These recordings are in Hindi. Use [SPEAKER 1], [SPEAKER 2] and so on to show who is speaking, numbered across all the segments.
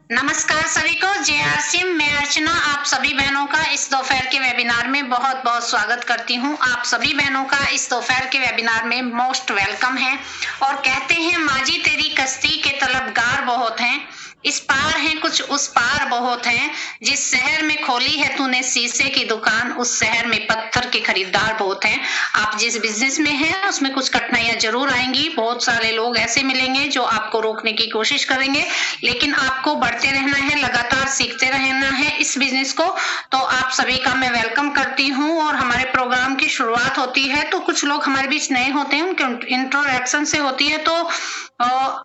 [SPEAKER 1] नमस्कार सभी को। जेआरसी मैं अर्चना आप सभी बहनों का इस दोपहर के वेबिनार में बहुत बहुत स्वागत करती हूं। आप सभी बहनों का इस दोपहर के वेबिनार में मोस्ट वेलकम है। और कहते हैं माजी तेरी कश्ती के तलबगार बहुत हैं, इस पार हैं कुछ उस पार बहुत हैं। जिस शहर में खोली है तूने शीशे की दुकान, उस शहर में पत्थर के खरीदार बहुत हैं। आप जिस बिजनेस में हैं उसमें कुछ कठिनाइयां जरूर आएंगी। बहुत सारे लोग ऐसे मिलेंगे जो आपको रोकने की कोशिश करेंगे, लेकिन आपको बढ़ते रहना है, लगातार सीखते रहना है इस बिजनेस को। तो आप सभी का मैं वेलकम करती हूँ। और हमारे प्रोग्राम की शुरुआत होती है तो कुछ लोग हमारे बीच नए होते हैं, उनके इंट्रोडक्शन से होती है। तो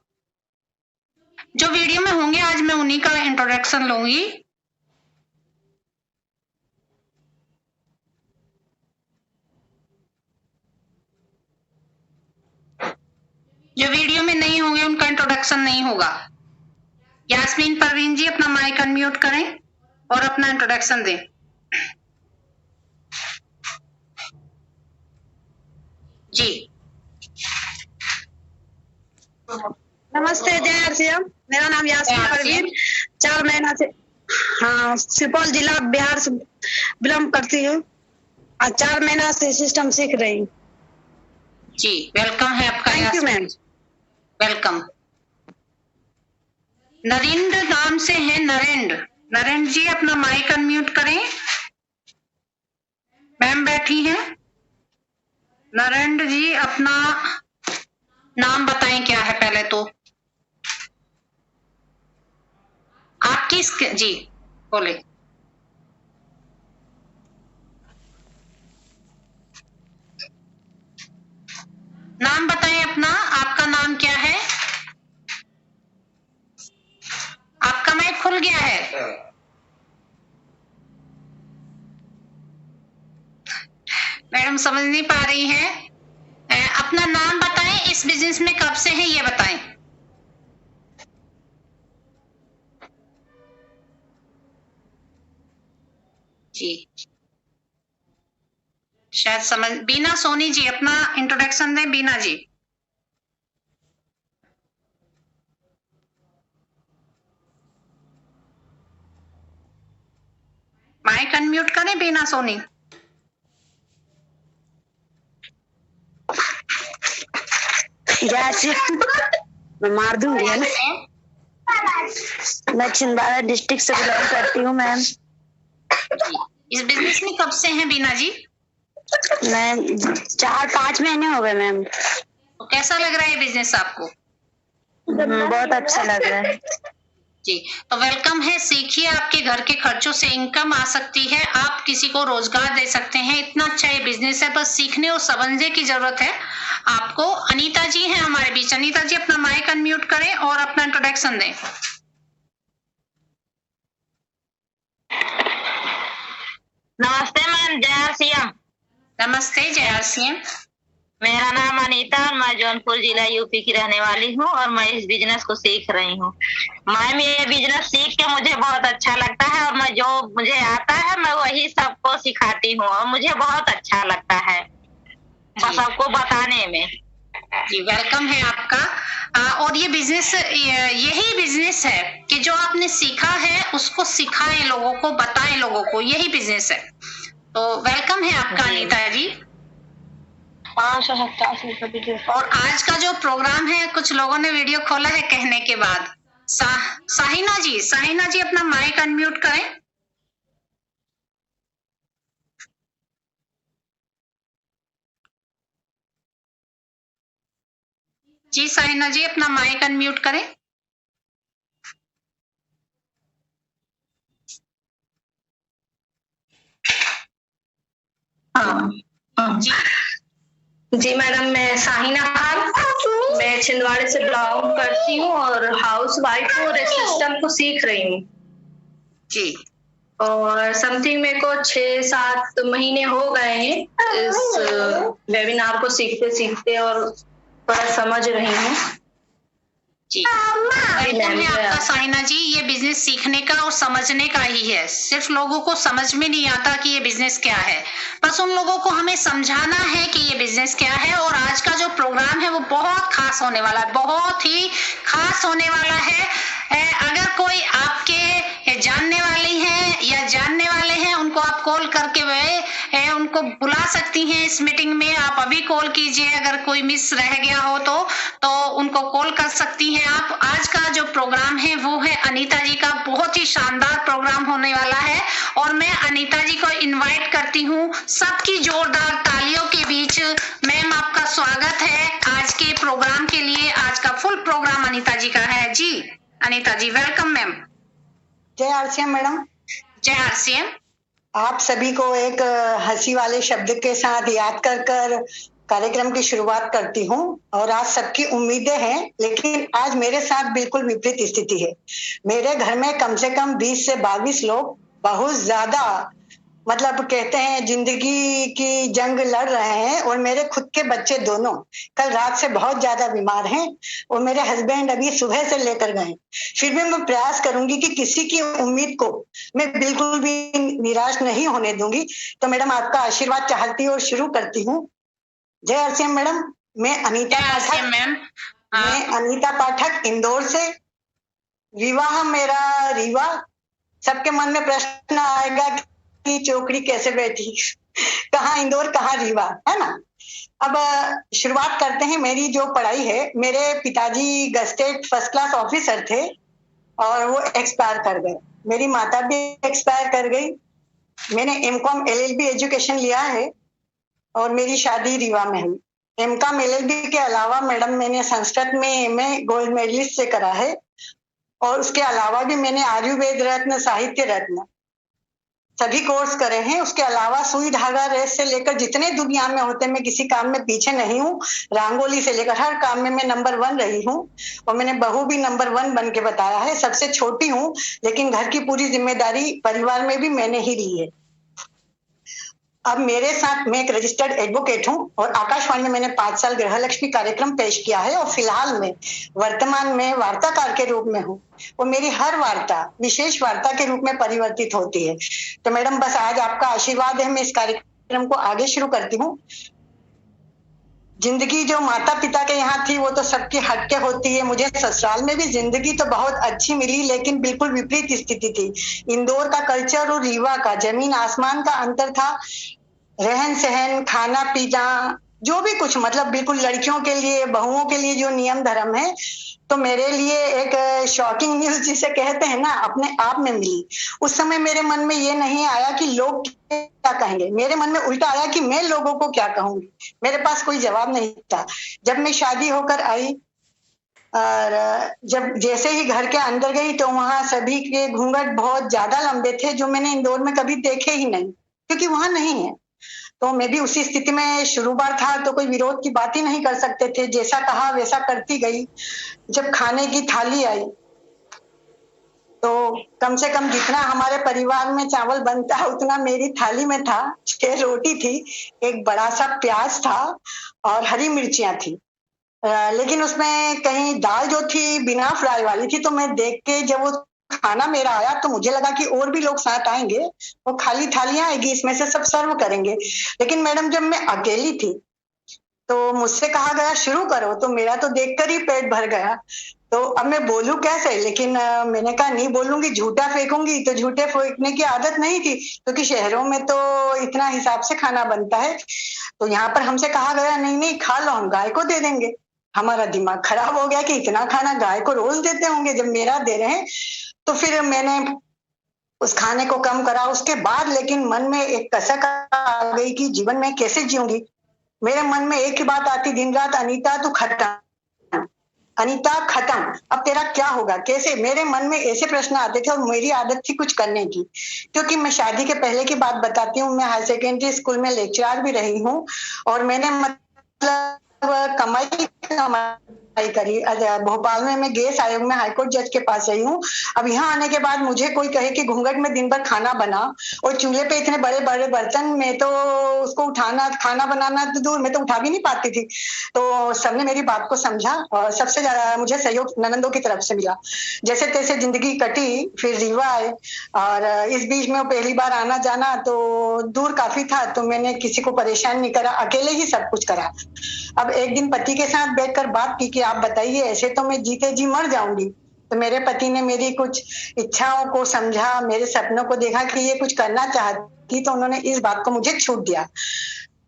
[SPEAKER 1] जो वीडियो में होंगे आज मैं उन्हीं का इंट्रोडक्शन लूंगी। जो वीडियो में नहीं होंगे उनका इंट्रोडक्शन नहीं होगा। यास्मीन परवीन जी अपना माइक अनम्यूट करें और अपना इंट्रोडक्शन दें। जी
[SPEAKER 2] नमस्ते जय, मेरा नाम यास्मीन परवीन 4 महीना से सुपौल जिला बिहार से बिलोंग करती हूँ और 4 महीना से सिस्टम सीख रही हूँ।
[SPEAKER 1] जी वेलकम है आपका।
[SPEAKER 2] Thank you ma'am.
[SPEAKER 1] Welcome. Narendra नाम से है नरेंद्र जी अपना माइक अनम्यूट करें। मैम बैठी हैं। नरेंद्र जी अपना नाम बताएं क्या है पहले तो। आपकी जी बोले। नाम बताएं अपना, आपका नाम क्या है? आपका माइक खुल गया है। मैडम समझ नहीं पा रही हैं। अपना नाम बताएं, इस बिजनेस में कब से हैं ये बताएं। जी शायद समझ। बीना सोनी जी अपना इंट्रोडक्शन दें। बीना जी माइक अनम्यूट करें। बीना सोनी
[SPEAKER 2] मैं मार दूंगी है ना। मैं छिंदवाड़ा डिस्ट्रिक्ट से बिलोंग करती हूँ मैम।
[SPEAKER 1] इस बिजनेस में कब से हैं बीना जी?
[SPEAKER 2] मैं 4-5 महीने हो गए मैम।
[SPEAKER 1] तो कैसा लग रहा है बिजनेस आपको?
[SPEAKER 2] बहुत अच्छा लग रहा है
[SPEAKER 1] जी। तो वेलकम है। सीखिए, आपके घर के खर्चों से इनकम आ सकती है, आप किसी को रोजगार दे सकते हैं। इतना अच्छा ये बिजनेस है, बस सीखने और समझने की जरूरत है आपको। अनीता जी हैं हमारे बीच। अनीता जी अपना माइक अनम्यूट करें और अपना इंट्रोडक्शन दें।
[SPEAKER 3] नमस्ते मैम, जय।
[SPEAKER 1] नमस्ते जय।
[SPEAKER 3] मेरा नाम अनीता और मैं जौनपुर जिला यूपी की रहने वाली हूँ और मैं इस बिजनेस को सीख रही हूँ। मैम ये बिजनेस सीख के मुझे बहुत अच्छा लगता है और मैं जो मुझे आता है मैं वही सबको सिखाती हूँ और मुझे बहुत अच्छा लगता है सबको बताने में।
[SPEAKER 1] जी वेलकम है आपका। और ये बिजनेस यही बिजनेस है कि जो आपने सीखा है उसको सिखाएं लोगों को, बताएं लोगों को, यही बिजनेस है। तो वेलकम है आपका अनीता जी।
[SPEAKER 2] 587
[SPEAKER 1] और आज का जो प्रोग्राम है, कुछ लोगों ने वीडियो खोला है कहने के बाद। साहिना जी अपना माइक अनम्यूट करें। जी साहिना जी अपना माइक अनम्यूट करें।
[SPEAKER 4] जी मैडम, मैं साहिना खान, मैं छिंदवाड़े से बिलोंग करती हूँ और हाउस वाइफ हूँ और इस सिस्टम को सीख रही हूँ
[SPEAKER 1] जी।
[SPEAKER 4] और समथिंग मेरे को 6-7 महीने हो गए हैं इस वेबिनार को सीखते सीखते और थोड़ा समझ रही हूँ।
[SPEAKER 1] जी वेलकम है आपका साइना जी। ये बिजनेस सीखने का और समझने का ही है। सिर्फ लोगों को समझ में नहीं आता कि ये बिजनेस क्या है, बस उन लोगों को हमें समझाना है कि ये बिजनेस क्या है। और आज का जो प्रोग्राम है वो बहुत खास होने वाला है, बहुत ही खास होने वाला है। अगर कोई आप जानने वाली हैं या जानने वाले हैं उनको आप कॉल करके उनको बुला सकती हैं इस मीटिंग में। आप अभी कॉल कीजिए, अगर कोई मिस रह गया हो तो उनको कॉल कर सकती हैं आप। आज का जो प्रोग्राम है वो है अनीता जी का, बहुत ही शानदार प्रोग्राम होने वाला है और मैं अनीता जी को इनवाइट करती हूँ सबकी जोरदार तालियों के बीच। मैम आपका स्वागत है आज के प्रोग्राम के लिए। आज का फुल प्रोग्राम अनीता जी का है। जी अनीता जी, वेलकम मैम।
[SPEAKER 2] जय आरसीएम मैडम।
[SPEAKER 1] जय आरसीएम।
[SPEAKER 2] आप सभी को एक हंसी वाले शब्द के साथ याद कर कार्यक्रम की शुरुआत करती हूँ। और आज सबकी उम्मीदें हैं, लेकिन आज मेरे साथ बिल्कुल विपरीत स्थिति है। मेरे घर में कम से कम 20 से 22 लोग बहुत ज्यादा मतलब कहते हैं जिंदगी की जंग लड़ रहे हैं, और मेरे खुद के बच्चे दोनों कल रात से बहुत ज्यादा बीमार हैं और मेरे हस्बैंड अभी सुबह से लेकर गए। फिर भी मैं प्रयास करूंगी कि किसी की उम्मीद को मैं बिल्कुल भी निराश नहीं होने दूंगी। तो मैडम आपका आशीर्वाद चाहती हूँ और शुरू करती हूँ। जय आरसीएम मैडम। मैं अनीता पाठक इंदौर से। विवाह मेरा रीवा। सबके मन में प्रश्न आएगा कि चौकड़ी कैसे बैठी, कहाँ इंदौर कहाँ रीवा, है ना। अब शुरुआत करते हैं। मेरी जो पढ़ाई है, मेरे पिताजी गस्टेड फर्स्ट क्लास ऑफिसर थे और वो एक्सपायर कर गए। मेरी माता भी एक्सपायर कर गई। मैंने एमकॉम एलएलबी एजुकेशन लिया है और मेरी शादी रीवा में हुई। एमकॉम एलएलबी के अलावा मैडम मैंने संस्कृत में एमए गोल्ड मेडलिस्ट से करा है और उसके अलावा भी मैंने आयुर्वेद रत्न, साहित्य रत्न सभी कोर्स करे हैं। उसके अलावा सुई धागा रेस से लेकर जितने दुनिया में होते, मैं किसी काम में पीछे नहीं हूँ। रंगोली से लेकर हर काम में मैं नंबर 1 रही हूँ और मैंने बहू भी नंबर 1 बन के बताया है। सबसे छोटी हूँ, लेकिन घर की पूरी जिम्मेदारी परिवार में भी मैंने ही ली है। अब मेरे साथ मैं एक रजिस्टर्ड एडवोकेट हूँ और आकाशवाणी में मैंने 5 साल गृहलक्ष्मी कार्यक्रम पेश किया है और फिलहाल में वर्तमान में वार्ताकार के रूप में हूँ और मेरी हर वार्ता विशेष वार्ता के रूप में परिवर्तित होती है। तो मैडम बस आज आपका आशीर्वाद है, मैं इस कार्यक्रम को आगे शुरू करती हूँ। जिंदगी जो माता पिता के यहाँ थी वो तो सबकी हटके होती है। मुझे ससुराल में भी जिंदगी तो बहुत अच्छी मिली, लेकिन बिल्कुल विपरीत स्थिति थी। इंदौर का कल्चर और रीवा का जमीन आसमान का अंतर था। रहन सहन, खाना पीना, जो भी कुछ मतलब बिल्कुल लड़कियों के लिए, बहुओं के लिए जो नियम धर्म है, तो मेरे लिए एक शॉकिंग न्यूज जिसे कहते हैं ना, अपने आप में मिली। उस समय मेरे मन में ये नहीं आया कि लोग क्या कहेंगे, मेरे मन में उल्टा आया कि मैं लोगों को क्या कहूंगी। मेरे पास कोई जवाब नहीं था। जब मैं शादी होकर आई और जब जैसे ही घर के अंदर गई तो वहां सभी के घूंघट बहुत ज्यादा लंबे थे, जो मैंने इंदौर में कभी देखे ही नहीं, क्योंकि वहां नहीं है। तो मैं भी उसी स्थिति में शुरू बार था, तो कोई विरोध की बात ही नहीं कर सकते थे। जैसा कहा वैसा करती गई। जब खाने की थाली आई तो कम से कम जितना हमारे परिवार में चावल बनता है उतना मेरी थाली में था। 6 रोटी थी, एक बड़ा सा प्याज था और हरी मिर्चियां थी। लेकिन उसमें कहीं दाल जो थी बिना फ्राई वाली थी। तो मैं देख के जब वो खाना मेरा आया तो मुझे लगा कि और भी लोग साथ आएंगे, वो खाली थालियां आएगी, इसमें से सब सर्व करेंगे। लेकिन मैडम जब मैं अकेली थी तो मुझसे कहा गया शुरू करो, तो मेरा तो देखकर ही पेट भर गया। तो अब मैं बोलूं कैसे, लेकिन मैंने कहा नहीं बोलूंगी, झूठा फेंकूंगी। तो झूठे फेंकने की आदत नहीं थी, क्योंकि शहरों में तो इतना हिसाब से खाना बनता है। तो यहाँ पर हमसे कहा गया नहीं नहीं खा लो, हम गाय को दे देंगे। हमारा दिमाग खराब हो गया कि इतना खाना गाय को रोज देते होंगे जब मेरा दे रहे हैं। तो फिर मैंने उस खाने को कम करा। उसके बाद लेकिन मन में एक कसक आ गई कि जीवन में कैसे जीऊंगी। मेरे मन में एक ही बात आती दिन रात, अनीता तू खत्म, अनीता खत्म, अब तेरा क्या होगा, कैसे। मेरे मन में ऐसे प्रश्न आते थे और मेरी आदत थी कुछ करने की, क्योंकि मैं शादी के पहले की बात बताती हूँ। मैं हायर सेकेंडरी स्कूल में लेक्चरर भी रही हूँ और मैंने मतलब कमाई करी। भोपाल में मैं गैस आयोग में हाईकोर्ट जज के पास रही हूँ। अब यहाँ आने के बाद मुझे कोई कहे कि घूंघट में दिन भर खाना बना और चूल्हे पे इतने बड़े बड़े बर्तन में, तो उसको उठाना, खाना बनाना तो दूर, मैं तो उठा भी नहीं पाती थी। तो सबने मेरी बात को समझा और सबसे ज्यादा मुझे सहयोग ननंदों की तरफ से मिला। जैसे तैसे जिंदगी कटी, फिर रीवा आए और इस बीच में पहली बार आना जाना तो दूर काफी था, तो मैंने किसी को परेशान नहीं करा, अकेले ही सब कुछ करा। अब एक दिन पति के साथ बैठकर बात की कि आप बताइए, ऐसे तो मैं जीते जी मर जाऊंगी,
[SPEAKER 5] तो मेरे पति ने मेरी कुछ इच्छाओं को समझा, मेरे सपनों को देखा कि ये कुछ करना चाहती, तो उन्होंने इस बात को मुझे छूट दिया।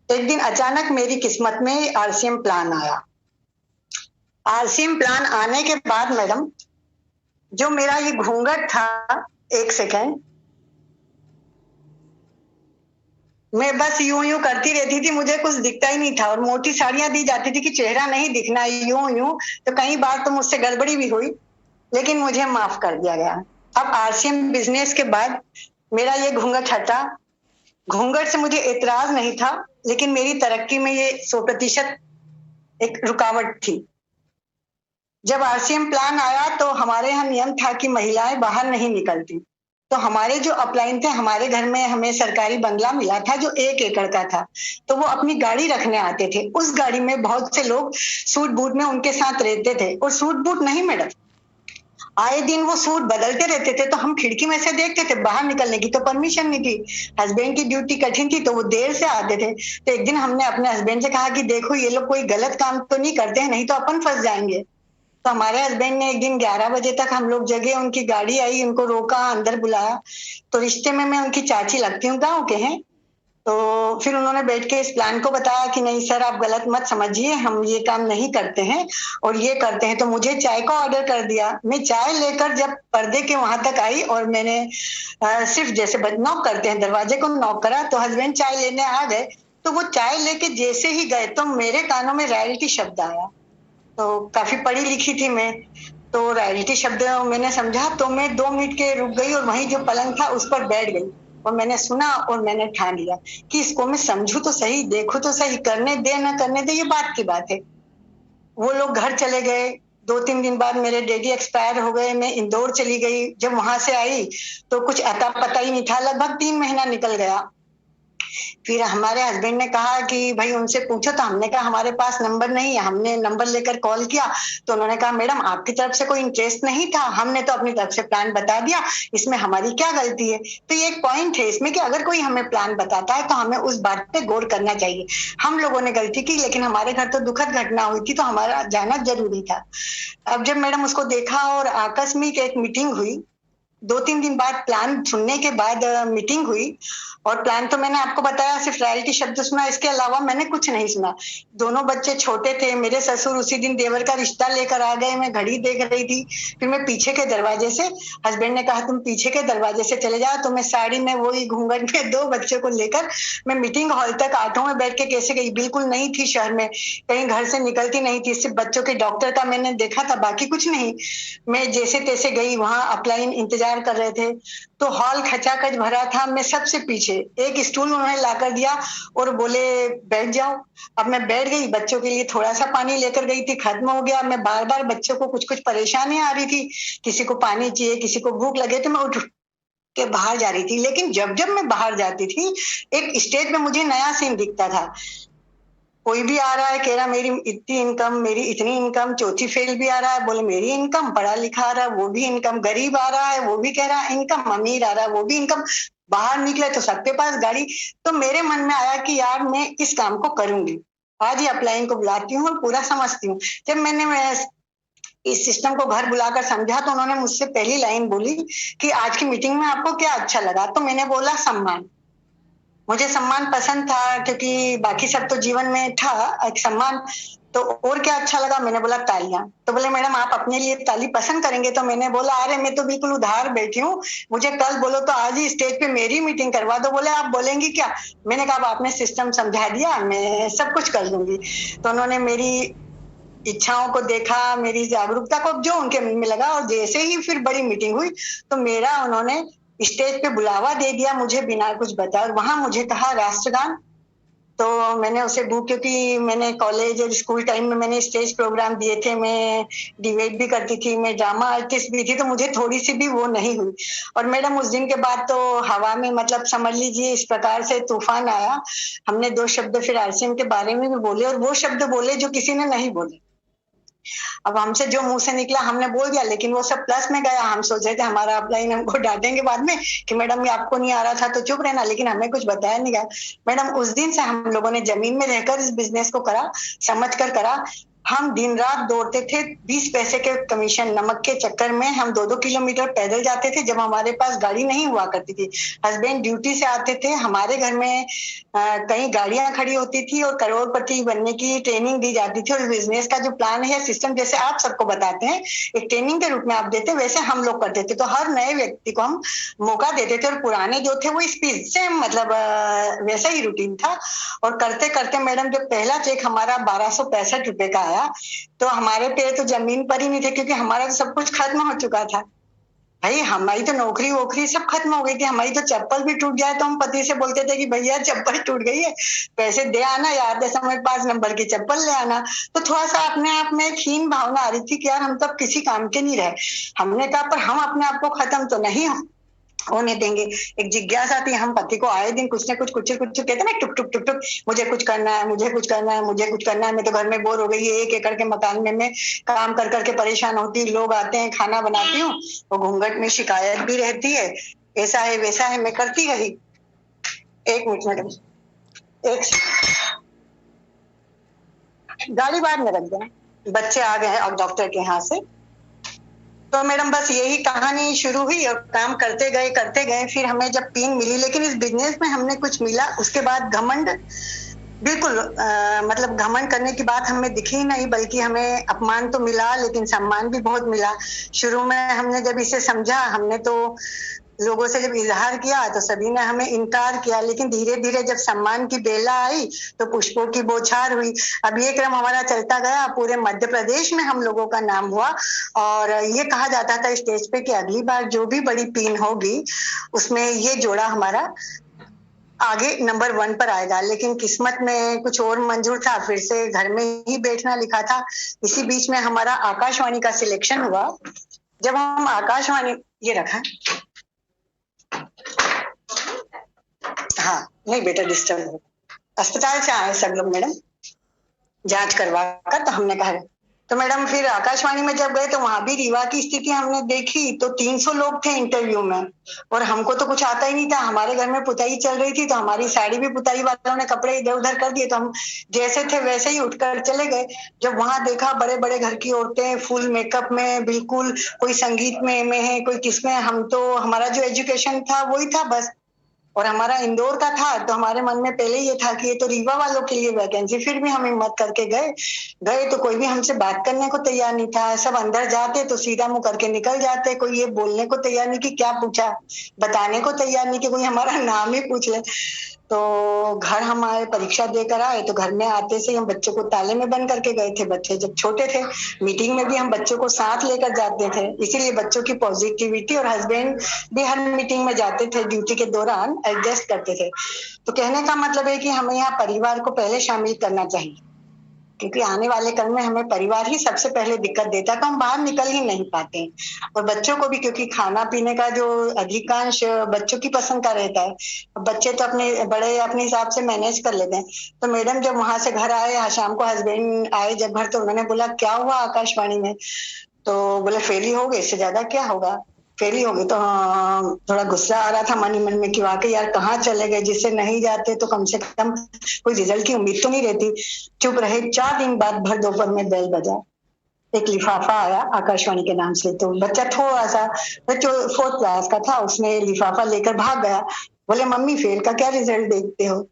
[SPEAKER 5] एक दिन अचानक मेरी किस्मत में आरसीएम प्लान आया। आरसीएम प्लान आने के बाद मैडम, जो मेरा ये घूंघट था, एक सेकेंड, मैं बस यूं करती रहती थी, मुझे कुछ दिखता ही नहीं था, और मोटी साड़ियां दी जाती थी कि चेहरा नहीं दिखना, यूं। तो कई बार तो मुझसे गड़बड़ी भी हुई, लेकिन मुझे माफ कर दिया गया। अब आरसीएम बिजनेस के बाद मेरा ये घूंघट हटा। घूंघट से मुझे एतराज नहीं था, लेकिन मेरी तरक्की में ये 100% एक रुकावट थी। जब आरसीएम प्लान आया तो हमारे यहाँ नियम था कि महिलाएं बाहर नहीं निकलती। तो हमारे जो अपलाइन थे, हमारे घर में हमें सरकारी बंगला मिला था जो 1 एकड़ का था, तो वो अपनी गाड़ी रखने आते थे। उस गाड़ी में बहुत से लोग सूट बूट में उनके साथ रहते थे, और सूट बूट नहीं मैडम, आए दिन वो सूट बदलते रहते थे। तो हम खिड़की में से देखते थे, बाहर निकलने की तो परमिशन नहीं थी, हस्बैंड की ड्यूटी कठिन थी, तो वो देर से आते थे। तो एक दिन हमने अपने हस्बैंड से कहा कि देखो ये लोग कोई गलत काम तो नहीं करते हैं, नहीं तो अपन फंस जाएंगे। तो हमारे हस्बैंड ने एक दिन 11 बजे तक हम लोग जगे, उनकी गाड़ी आई, उनको रोका, अंदर बुलाया। तो रिश्ते में मैं उनकी चाची लगती हूँ, गाँव के हैं। तो फिर उन्होंने बैठ के इस प्लान को बताया कि नहीं सर, आप गलत मत समझिए, हम ये काम नहीं करते हैं और ये करते हैं। तो मुझे चाय का ऑर्डर कर दिया। मैं चाय लेकर जब पर्दे के वहां तक आई, और मैंने सिर्फ जैसे नॉक करते हैं, दरवाजे को नॉक करा, तो हस्बैंड चाय लेने आ गए। तो वो चाय लेके जैसे ही गए तो मेरे कानों में रॉयल्टी शब्द आया। तो काफी पढ़ी लिखी थी मैं, तो रॉयल्टी शब्द मैंने समझा, तो मैं 2 मिनट के रुक गई, और वहीं जो पलंग था उस पर बैठ गई, और मैंने सुना और मैंने ठान लिया कि इसको मैं समझू तो सही, देखू तो सही, करने दे न करने दे, ये बात की बात है। वो लोग घर चले गए। 2-3 दिन बाद मेरे डैडी एक्सपायर हो गए। मैं इंदौर चली गई। जब वहां से आई तो कुछ अता पता ही नहीं था। लगभग 3 महीना निकल गया। फिर हमारे हस्बैंड ने कहा कि भाई उनसे पूछो, तो हमने कहा हमारे पास नंबर नहीं है। हमने नंबर लेकर कॉल किया, तो उन्होंने कहा मैडम आपकी तरफ से कोई इंटरेस्ट नहीं था, हमने तो अपनी तरफ से प्लान बता दिया, इसमें हमारी क्या गलती है। तो ये एक पॉइंट है इसमें कि अगर कोई हमें प्लान बताता है तो हमें उस बात पे गौर करना चाहिए। हम लोगों ने गलती की, लेकिन हमारे घर तो दुखद घटना हुई थी, तो हमारा जाना जरूरी था। अब जब मैडम उसको देखा और आकस्मिक एक मीटिंग हुई, 2-3 दिन बाद प्लान सुनने के बाद मीटिंग हुई, और प्लान तो मैंने आपको बताया, सिर्फ रॉयल्टी शब्द सुना, इसके अलावा मैंने कुछ नहीं सुना। दोनों बच्चे छोटे थे। मेरे ससुर उसी दिन देवर का रिश्ता लेकर आ गए। मैं घड़ी देख रही थी। फिर मैं पीछे के दरवाजे से, हस्बैंड ने कहा तुम पीछे के दरवाजे से चले जाओ, तो मैं साड़ी में, वही घूंघट में, 2 बच्चों को लेकर मैं मीटिंग हॉल तक ऑटो में बैठ के कैसे गई। बिल्कुल नहीं थी शहर में, कहीं घर से निकलती नहीं थी। सिर्फ बच्चों के डॉक्टर का मैंने देखा था, बाकी कुछ नहीं। मैं जैसे तैसे गई, वहां अपलाइन इंतजार कर रहे थे। तो हॉल खचाखच भरा था। मैं सबसे पीछे, एक स्टूल उन्होंने लाकर दिया और बोले बैठ जाओ। अब मैं बैठ गई। बच्चों के लिए थोड़ा सा पानी लेकर गई थी, खत्म हो गया। मैं बार बार बच्चों को कुछ परेशानी आ रही थी, किसी को पानी चाहिए, किसी को भूख लगे, तो मैं उठ के बाहर जा रही थी। लेकिन जब जब मैं बाहर जाती थी, एक स्टेज पे मुझे नया सीन दिखता था। कोई भी आ रहा है, कह रहा मेरी इतनी इनकम, मेरी इतनी इनकम। चौथी फेल भी आ रहा है, बोले मेरी इनकम। पढ़ा लिखा आ रहा है, वो भी इनकम। गरीब आ रहा है, वो भी कह रहा है इनकम। अमीर आ रहा है, वो भी इनकम। बाहर निकले तो सबके पास गाड़ी। तो मेरे मन में आया कि यार मैं इस काम को करूंगी। आज ही अपलाइन को बुलाती हूँ और पूरा समझती हूँ। जब मैंने इस सिस्टम को घर बुलाकर समझा, तो उन्होंने मुझसे पहली लाइन बोली कि आज की मीटिंग में आपको क्या अच्छा लगा। तो मैंने बोला सम्मान। मुझे सम्मान पसंद था, क्योंकि बाकी सब तो जीवन में था, एक सम्मान। तो और क्या अच्छा लगा, मैंने बोला तालियां। तो बोले मैडम आप अपने लिए ताली पसंद करेंगे। तो मैंने बोला अरे मैं तो बिल्कुल उधार बैठी हूँ, मुझे कल बोलो तो आज ही स्टेज पे मेरी मीटिंग करवा दो। बोले आप बोलेंगी क्या। मैंने कहा आपने सिस्टम समझा दिया, मैं सब कुछ कर लूंगी। तो उन्होंने मेरी इच्छाओं को देखा, मेरी जागरूकता को, जो उनके मन में लगा, और जैसे ही फिर बड़ी मीटिंग हुई तो मेरा उन्होंने स्टेज पे बुलावा दे दिया, मुझे बिना कुछ बताए। और वहां मुझे कहा राष्ट्रगान। तो मैंने उसे बुक, क्योंकि मैंने कॉलेज और स्कूल टाइम में मैंने स्टेज प्रोग्राम दिए थे, मैं डिबेट भी करती थी, मैं ड्रामा आर्टिस्ट भी थी, तो मुझे थोड़ी सी भी वो नहीं हुई। और मैडम उस दिन के बाद तो हवा में, मतलब समझ लीजिए इस प्रकार से तूफान आया। हमने 2 शब्द फिर आरसीएम के बारे में भी बोले, और वो शब्द बोले जो किसी ने नहीं बोले। अब हमसे जो मुंह से निकला हमने बोल दिया, लेकिन वो सब प्लस में गया। हम सोच रहे थे हमारा अपलाइन हमको डांटेंगे बाद में कि मैडम ये आपको नहीं आ रहा था तो चुप रहना, लेकिन हमें कुछ बताया नहीं गया। मैडम उस दिन से हम लोगों ने जमीन में रहकर इस बिजनेस को करा, समझ कर करा। हम दिन रात दौड़ते थे, 20 पैसे के कमीशन नमक के चक्कर में हम 2-2 किलोमीटर पैदल जाते थे जब हमारे पास गाड़ी नहीं हुआ करती थी। हस्बैंड ड्यूटी से आते थे, हमारे घर में कई गाड़ियां खड़ी होती थी और करोड़पति बनने की ट्रेनिंग दी जाती थी। और बिजनेस का जो प्लान है, सिस्टम जैसे आप सबको बताते हैं, एक ट्रेनिंग के रूप में आप देते, वैसे हम लोग करते थे। तो हर नए व्यक्ति को हम मौका देते थे और पुराने जो थे वो स्पीड से मतलब वैसा ही रूटीन था। और करते करते मैडम जब पहला चेक हमारा 1265 रुपए का आया तो हमारे पैर तो जमीन पर ही नहीं थे, क्योंकि हमारा तो सब कुछ खत्म हो चुका था भाई। हमारी तो नौकरी वोकरी सब खत्म हो गई थी। हमारी तो चप्पल भी टूट जाए तो हम पति से बोलते थे कि भैया चप्पल टूट गई है, पैसे दे आना, यार दे समय 5 नंबर की चप्पल ले आना। तो थोड़ा सा अपने आप में एक हीन भावना आ रही थी कि यार हम तब किसी काम के नहीं रहे। हमने कहा पर हम अपने आप को खत्म तो नहीं होने देंगे। एक जिज्ञासा थी, हम पति को आए दिन कुछ ना कुछ कहते ना, टुक टुक टुक टुक, मुझे कुछ करना है, मुझे कुछ करना है, मुझे कुछ करना है। मैं तो घर में बोर हो गई है, 1 एकड़ के मकान में मैं काम कर करके परेशान होती, लोग आते हैं, खाना बनाती हूँ, वो घूंघट में शिकायत भी रहती है, ऐसा है वैसा है, मैं करती रही। 1 मिनट मैडम, गाड़ी बाहर में रख देना, बच्चे आ गए हैं अब डॉक्टर के यहाँ से। तो मैडम बस यही कहानी शुरू हुई और काम करते गए। फिर हमें जब पिन मिली, लेकिन इस बिजनेस में हमने कुछ मिला, उसके बाद घमंड बिल्कुल मतलब घमंड करने की बात हमें दिखी नहीं, बल्कि हमें अपमान तो मिला लेकिन सम्मान भी बहुत मिला। शुरू में हमने जब इसे समझा, हमने तो लोगों से जब इजहार किया तो सभी ने हमें इनकार किया, लेकिन धीरे धीरे जब सम्मान की बेला आई तो पुष्पों की बौछार हुई। अब ये क्रम हमारा चलता गया, पूरे मध्य प्रदेश में हम लोगों का नाम हुआ। और ये कहा जाता था स्टेज पे कि अगली बार जो भी बड़ी पिन होगी उसमें ये जोड़ा हमारा आगे नंबर 1 पर आएगा। लेकिन किस्मत में कुछ और मंजूर था, फिर से घर में ही बैठना लिखा था। इसी बीच में हमारा आकाशवाणी का सिलेक्शन हुआ। जब हम आकाशवाणी, ये रखा, हाँ नहीं बेटा डिस्टर्ब हो, अस्पताल से आए सब लोग मैडम जांच करवा कर, तो हमने कहा। तो मैडम फिर आकाशवाणी में जब गए तो वहां भी रीवा की स्थिति हमने देखी, तो 300 लोग थे इंटरव्यू में और हमको तो कुछ आता ही नहीं था। हमारे घर में पुताई चल रही थी तो हमारी साड़ी भी पुताई वालों ने कपड़े इधर उधर कर दिए, तो हम जैसे थे वैसे ही उठकर चले गए। जब वहां देखा बड़े बड़े घर की औरतें फुल मेकअप में, बिल्कुल कोई संगीत में है, कोई किसमें, हम तो हमारा जो एजुकेशन था वही था बस, और हमारा इंदौर का था। तो हमारे मन में पहले ये था कि ये तो रीवा वालों के लिए वैकेंसी। फिर भी हम हिम्मत करके गए तो कोई भी हमसे बात करने को तैयार नहीं था। सब अंदर जाते तो सीधा मुंह करके निकल जाते, कोई ये बोलने को तैयार नहीं कि क्या पूछा, बताने को तैयार नहीं कि कोई हमारा नाम ही पूछ ले। तो घर हम आए, परीक्षा देकर आए, तो घर में आते से हम बच्चों को ताले में बंद करके गए थे। बच्चे जब छोटे थे, मीटिंग में भी हम बच्चों को साथ लेकर जाते थे, इसीलिए बच्चों की पॉजिटिविटी, और हस्बैंड भी हर मीटिंग में जाते थे, ड्यूटी के दौरान एडजस्ट करते थे। तो कहने का मतलब है कि हमें यहाँ परिवार को पहले शामिल करना चाहिए, क्योंकि आने वाले कल में हमें परिवार ही सबसे पहले दिक्कत देता है, तो हम बाहर निकल ही नहीं पाते। और बच्चों को भी, क्योंकि खाना पीने का जो अधिकांश बच्चों की पसंद का रहता है, बच्चे तो अपने बड़े अपने हिसाब से मैनेज कर लेते हैं। तो मैडम जब वहां से घर आए, शाम को हस्बैंड आए जब घर, तो उन्होंने बोला क्या हुआ आकाशवाणी में, तो बोले फेल ही हो गए, इससे ज्यादा क्या होगा, फेल ही हो गए। तो थोड़ा गुस्सा आ रहा था मन ही मन में कि वाकई यार कहाँ चले गए, जिससे नहीं जाते तो कम से कम कोई रिजल्ट की उम्मीद तो नहीं रहती। चुप रहे। 4 दिन बाद भर दोपहर में बेल बजा, एक लिफाफा आया आकाशवाणी के नाम से। तो बच्चा थोड़ा सा 4th क्लास का था, उसने लिफाफा लेकर भाग गया। बोले मम्मी फेल का क्या रिजल्ट देखते हो,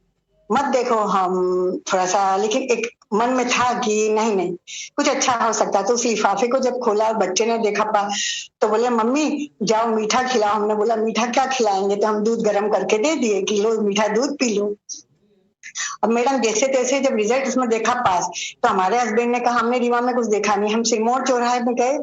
[SPEAKER 5] मत देखो। हम थोड़ा सा, लेकिन एक मन में था कि नहीं कुछ अच्छा हो सकता। तो उस लिफाफे को जब खोला और बच्चे ने देखा तो बोले मम्मी जाओ मीठा खिलाओ। हमने बोला मीठा क्या खिलाएंगे, तो हम दूध गर्म करके दे दिए कि लो मीठा दूध पी लो। अब मैडम जैसे तैसे जब रिजल्ट उसमें देखा पास, तो हमारे हस्बैंड ने कहा हमने रीवा में कुछ देखा नहीं। हम सिरमौर चौराहे में गए,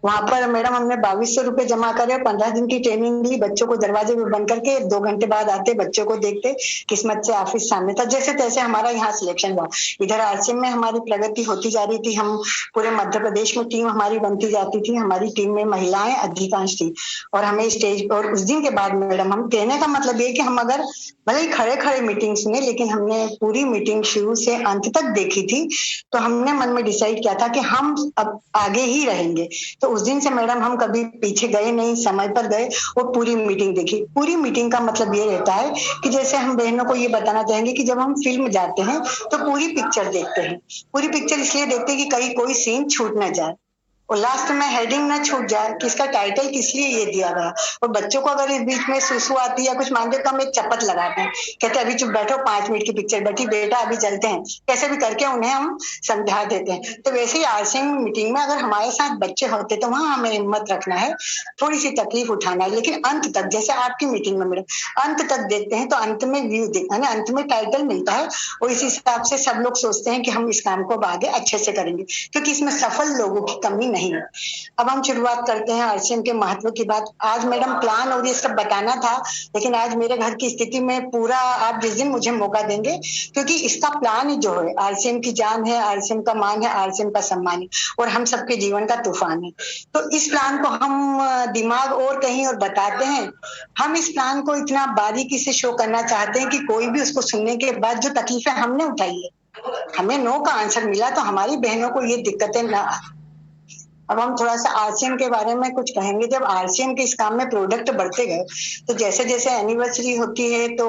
[SPEAKER 5] वहां पर मैडम हमने 2200 रुपए जमा करे, 15 दिन की ट्रेनिंग ली। बच्चों को दरवाजे में बंद करके 2 घंटे बाद आते, बच्चों को देखते, किस्मत से ऑफिस सामने था। जैसे तैसे हमारा यहाँ सिलेक्शन हुआ। इधर आरसीएम में हमारी प्रगति होती जा रही थी। हम पूरे मध्य प्रदेश में टीम हमारी बनती जाती थी। हमारी टीम में महिलाएं अधिकांश थी और हमें स्टेज, और उस दिन के बाद मैडम हम कहने का मतलब ये कि हम अगर भले ही खड़े खड़े मीटिंग सुने, लेकिन हमने पूरी मीटिंग शुरू से अंत तक देखी थी, तो हमने मन में डिसाइड किया था कि हम अब आगे ही रहेंगे। तो उस दिन से मैडम हम कभी पीछे गए नहीं, समय पर गए और पूरी मीटिंग देखी। पूरी मीटिंग का मतलब ये रहता है कि जैसे हम बहनों को ये बताना चाहेंगे कि जब हम फिल्म जाते हैं तो पूरी पिक्चर देखते हैं। पूरी पिक्चर इसलिए देखते हैं कि कहीं कोई सीन छूट ना जाए और लास्ट में हेडिंग ना छूट जाए कि इसका टाइटल किस लिए ये दिया गया। और बच्चों को अगर इस बीच में सुसु आती है या कुछ मांगते तो हम एक चपत लगाते हैं, कहते हैं अभी चुप बैठो, 5 मिनट की पिक्चर बैठी बेटा, अभी चलते हैं, कैसे भी करके उन्हें हम समझा देते हैं। तो वैसे ही आरसीएम मीटिंग में अगर हमारे साथ बच्चे होते तो वहां हमें हिम्मत रखना है, थोड़ी सी तकलीफ उठाना है, लेकिन अंत तक, जैसे आपकी मीटिंग में मैडम अंत तक देखते हैं तो अंत में व्यू देखना है, अंत में टाइटल मिलता है और इस हिसाब से सब लोग सोचते हैं कि हम इस काम को अब आगे अच्छे से करेंगे, क्योंकि इसमें सफल लोगों की कमी नहीं है। अब हम शुरुआत करते हैं आरसीएम के महत्व की बात। आज मैडम प्लान और ये सब बताना था, लेकिन आज मेरे घर की स्थिति में पूरा आप जिस दिन मुझे मौका देंगे, क्योंकि इसका प्लान ही जो है, आरसीएम की जान है, आरसीएम का मान है, आरसीएम का सम्मान है और हम सबके जीवन का तूफान है। तो इस प्लान को हम दिमाग और कहीं और बताते हैं। हम इस प्लान को इतना बारीकी से शो करना चाहते हैं कि कोई भी उसको सुनने के बाद जो तकलीफें हमने उठाई है, हमें नो का आंसर मिला तो हमारी बहनों को ये दिक्कतें ना। अब हम थोड़ा सा आरसीएम के बारे में कुछ कहेंगे। जब आरसीएम के इस काम में प्रोडक्ट बढ़ते गए तो जैसे जैसे एनिवर्सरी होती है तो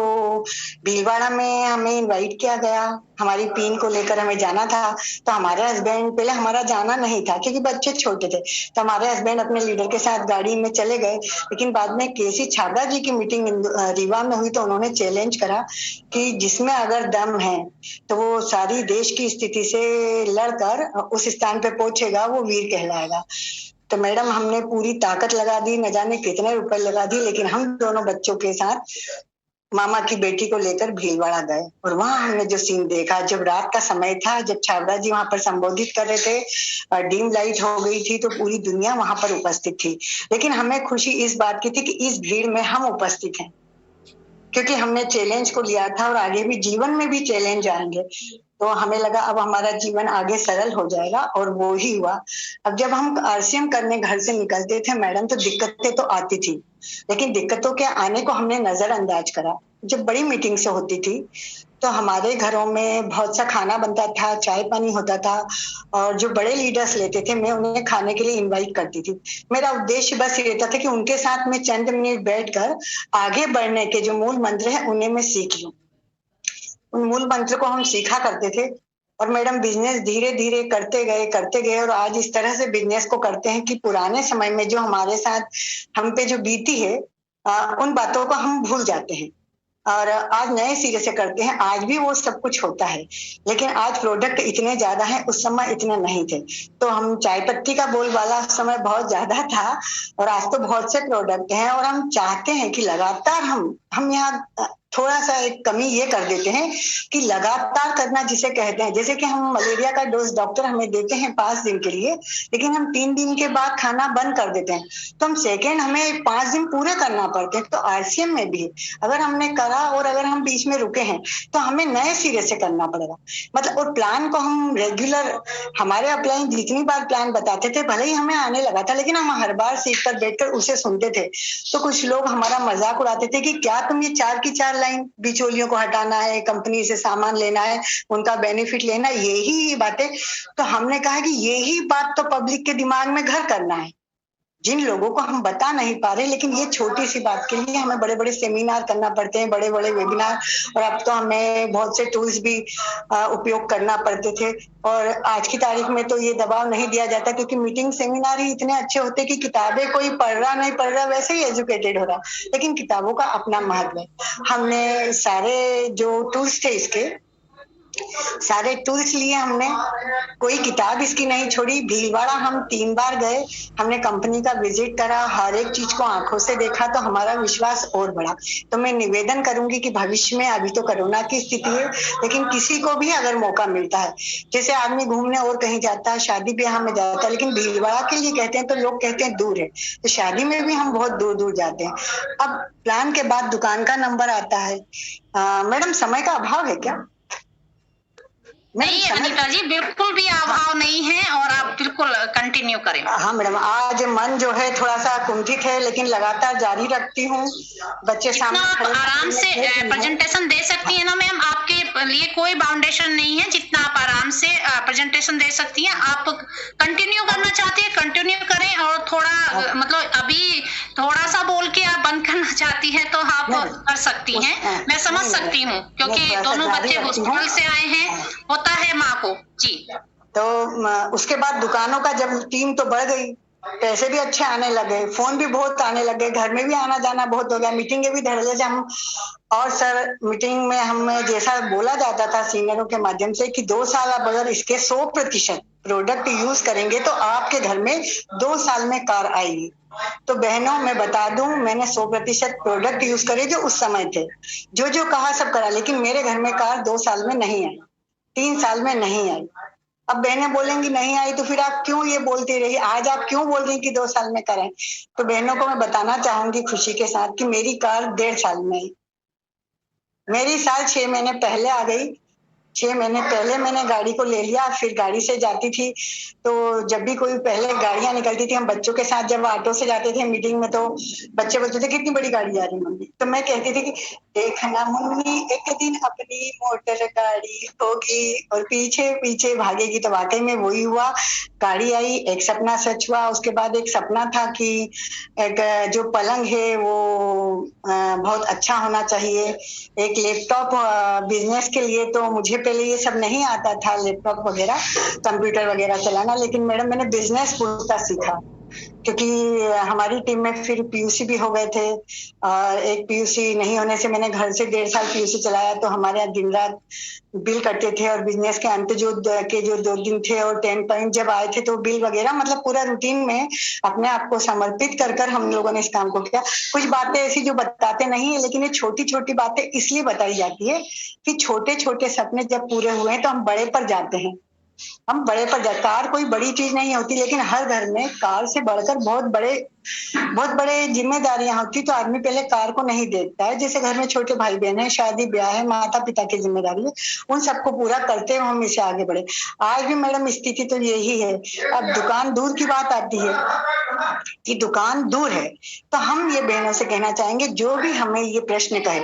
[SPEAKER 5] भीलवाड़ा में हमें इनवाइट किया गया, हमारी पिन को लेकर हमें जाना था। तो हमारे हस्बैंड, पहले हमारा जाना नहीं था क्योंकि बच्चे छोटे थे, तो हमारे हस्बैंड अपने लीडर के साथ गाड़ी में चले गए। लेकिन बाद में केसी छाबड़ा जी की मीटिंग रीवा में हुई तो उन्होंने चैलेंज करा कि जिसमें अगर दम है तो वो सारी देश की स्थिति से लड़कर उस स्थान पे पहुंचेगा, वो वीर कहलाएगा। तो मैडम हमने पूरी ताकत लगा दी, न जाने कितने रुपए लगा दी, लेकिन हम दोनों बच्चों के साथ मामा की बेटी को लेकर भीलवाड़ा गए और वहां हमने जो सीन देखा, जब रात का समय था, जब छाबड़ा जी वहां पर संबोधित कर रहे थे, डीम लाइट हो गई थी तो पूरी दुनिया वहां पर उपस्थित थी। लेकिन हमें खुशी इस बात की थी कि इस भीड़ में हम उपस्थित हैं, क्योंकि हमने चैलेंज को लिया था और आगे भी जीवन में भी चैलेंज आएंगे। तो हमें लगा अब हमारा जीवन आगे सरल हो जाएगा और वो ही हुआ। अब जब हम आरसीएम करने घर से निकलते थे मैडम तो दिक्कतें तो आती थी, लेकिन दिक्कतों के आने को हमने नजरअंदाज करा। जब बड़ी मीटिंग से होती थी तो हमारे घरों में बहुत सा खाना बनता था, चाय पानी होता था और जो बड़े लीडर्स लेते थे मैं उन्हें खाने के लिए इनवाइट करती थी। मेरा उद्देश्य बस ये रहता था कि उनके साथ में चंद मिनट बैठकर आगे बढ़ने के जो मूल मंत्र है उन्हें मैं सीख लूं। उन मूल मंत्र को हम सीखा करते थे और मैडम बिजनेस धीरे धीरे करते गए और आज इस तरह से बिजनेस को करते हैं कि पुराने समय में जो हमारे साथ हम पे जो बीती है उन बातों को हम भूल जाते हैं और आज नए सिरे से करते हैं। आज भी वो सब कुछ होता है, लेकिन आज प्रोडक्ट इतने ज्यादा हैं, उस समय इतने नहीं थे। तो हम चाय पत्ती का बोलबाला उस समय बहुत ज्यादा था और आज तो बहुत से प्रोडक्ट हैं और हम चाहते हैं कि लगातार हम यहाँ थोड़ा सा एक कमी ये कर देते हैं कि लगातार करना जिसे कहते हैं, जैसे कि हम मलेरिया का डोज डॉक्टर हमें देते हैं 5 दिन के लिए, लेकिन हम 3 दिन के बाद खाना बंद कर देते हैं, तो हम सेकेंड हमें 5 दिन पूरे करना पड़ते हैं। तो आरसीएम में भी अगर हमने करा और अगर हम बीच में रुके हैं तो हमें नए सिरे से करना पड़ेगा। मतलब और प्लान को हम रेगुलर, हमारे अपलाइन जितनी बार प्लान बताते थे भले ही हमें आने लगा था, लेकिन हम हर बार सीट पर बैठकर उसे सुनते थे। तो कुछ लोग हमारा मजाक उड़ाते थे कि क्या तुम ये 4 की 4 लाइन, बिचौलियों को हटाना है, कंपनी से सामान लेना है, उनका बेनिफिट लेना, यही बातें। तो हमने कहा कि यही बात तो पब्लिक के दिमाग में घर करना है, जिन लोगों को हम बता नहीं पा रहे। लेकिन ये छोटी सी बात के लिए हमें बड़े बड़े सेमिनार करना पड़ते हैं, बड़े बड़े वेबिनार, और अब तो हमें बहुत से टूल्स भी उपयोग करना पड़ते थे। और आज की तारीख में तो ये दबाव नहीं दिया जाता क्योंकि मीटिंग सेमिनार ही इतने अच्छे होते कि किताबें कोई पढ़ रहा नहीं पढ़ रहा वैसे ही एजुकेटेड हो रहा, लेकिन किताबों का अपना महत्व है। हमने सारे जो टूल्स थे इसके सारे टूल्स लिए, हमने कोई किताब इसकी नहीं छोड़ी। भीलवाड़ा हम 3 बार गए, हमने कंपनी का विजिट करा, हर एक चीज को आंखों से देखा, तो हमारा विश्वास और बढ़ा। तो मैं निवेदन करूंगी कि भविष्य में, अभी तो कोरोना की स्थिति है, लेकिन किसी को भी अगर मौका मिलता है, जैसे आदमी घूमने और कहीं जाता है, शादी ब्याह में जाता है, लेकिन भीलवाड़ा के लिए कहते हैं तो लोग कहते हैं दूर है, तो शादी में भी हम बहुत दूर दूर जाते हैं। अब प्लान के बाद दुकान का नंबर आता है। मैडम समय का अभाव है क्या?
[SPEAKER 1] नहीं अनीता जी, बिल्कुल भी अभाव नहीं है और आप बिल्कुल कंटिन्यू करें।
[SPEAKER 5] हाँ मैडम, आज मन जो है थोड़ा सा कुंठित है, लेकिन लगातार जारी रखती हूँ। बच्चे
[SPEAKER 1] जितना आप
[SPEAKER 5] सामने
[SPEAKER 1] आराम से प्रेजेंटेशन दे सकती है ना मैम, आपके लिए कोई बाउंडेशन नहीं है, जितना आप आराम से प्रेजेंटेशन दे सकती हैं। आप कंटिन्यू करना चाहती है कंटिन्यू करें, और थोड़ा मतलब अभी थोड़ा सा बोल के आप बंद करना चाहती है तो आप कर सकती हैं, मैं समझ सकती हूँ, क्योंकि दोनों बच्चे हॉस्पिटल से आए हैं, होता है माँ को जी।
[SPEAKER 5] तो उसके बाद दुकानों का जब टीम तो बढ़ गई, पैसे भी अच्छे आने लगे, फोन भी बहुत आने लगे, घर में भी आना जाना बहुत हो गया, मीटिंगें भी धड़ जैसे हम। और सर मीटिंग में हमें जैसा बोला जाता था सीनियरों के माध्यम से कि 2 साल आप अगर इसके 100% प्रोडक्ट यूज करेंगे तो आपके घर में 2 साल में कार आएगी। तो बहनों मैं बता दूं, मैंने 100% प्रोडक्ट यूज करे जो उस समय थे, जो कहा सब करा, लेकिन मेरे घर में कार 2 साल में नहीं आई, 3 साल में नहीं आई। अब बहनें बोलेंगी नहीं आई तो फिर आप क्यों ये बोलती रही, आज आप क्यों बोल रही कि 2 साल में करें? तो बहनों को मैं बताना चाहूंगी खुशी के साथ कि मेरी कार 1.5 साल में आई। मेरी साल 6 महीने पहले आ गई। 6 महीने पहले मैंने गाड़ी को ले लिया, फिर गाड़ी से जाती थी। तो जब भी कोई पहले गाड़ियां निकलती थी, हम बच्चों के साथ जब ऑटो से जाते थे मीटिंग में, तो बच्चे बोलते थे कितनी बड़ी गाड़ी जा रही मम्मी। तो मैं कहती थी कि देखना मम्मी एक दिन अपनी मोटर गाड़ी होगी और पीछे पीछे भागेगी। तो वाकई में वही हुआ, गाड़ी आई, एक सपना सच हुआ। उसके बाद एक सपना था कि एक जो पलंग है वो बहुत अच्छा होना चाहिए। एक लैपटॉप बिजनेस के लिए, तो मुझे पहले ये सब नहीं आता था, लैपटॉप वगैरह कंप्यूटर वगैरह चलाना, लेकिन मैडम मैंने बिजनेस पूरा सीखा, क्योंकि हमारी टीम में फिर पीयूसी भी हो गए थे। और एक पीयूसी नहीं होने से मैंने घर से 1.5 साल पीयूसी चलाया, तो हमारे यहाँ दिन रात बिल कटते थे। और बिजनेस के अंत जो 2 दिन थे और 10 पॉइंट जब आए थे, तो बिल वगैरह मतलब पूरा रूटीन में अपने आप को समर्पित कर कर हम लोगों ने इस काम को किया। कुछ बातें ऐसी जो बताते नहीं है, लेकिन ये छोटी छोटी बातें इसलिए बताई जाती है कि छोटे छोटे सपने जब पूरे हुए हैं तो हम बड़े पर जाते हैं। हम बड़े पर जाते, कार कोई बड़ी चीज नहीं होती, लेकिन हर घर में कार से बढ़कर बहुत बड़े जिम्मेदारियां होती। तो आदमी पहले कार को नहीं देखता है। जैसे घर में छोटे भाई बहन है, शादी ब्याह है, माता पिता की जिम्मेदारी है, उन सबको पूरा करते हुए हम इसे आगे बढ़े। आज भी मैडम स्थिति तो यही है। अब दुकान दूर की बात आती है कि दुकान दूर है, तो हम ये बहनों से कहना चाहेंगे जो भी हमें ये प्रश्न कहे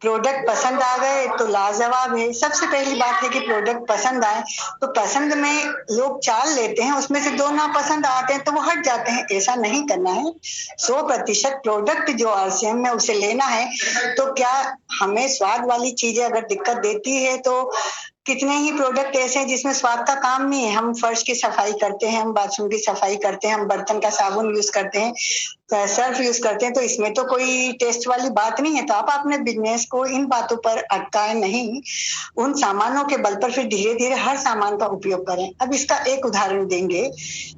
[SPEAKER 5] प्रोडक्ट पसंद आ गए तो लाजवाब है। सबसे पहली बात है कि प्रोडक्ट पसंद आए तो पसंद में लोग चाल लेते हैं, उसमें से 2 ना पसंद आते हैं तो वो हट जाते हैं। ऐसा नहीं करना है। 100% प्रोडक्ट जो आरसीएम में उसे लेना है। तो क्या हमें स्वाद वाली चीजें अगर दिक्कत देती है, तो कितने ही प्रोडक्ट ऐसे हैं जिसमें स्वाद का काम नहीं है। हम फर्श की सफाई करते हैं, हम बाथरूम की सफाई करते हैं, हम बर्तन का साबुन यूज करते हैं, सर्फ यूज करते हैं, तो इसमें तो कोई टेस्ट वाली बात नहीं है। तो आप अपने बिजनेस को इन बातों पर अटकाएं नहीं, उन सामानों के बल पर फिर धीरे धीरे हर सामान का उपयोग करें। अब इसका एक उदाहरण देंगे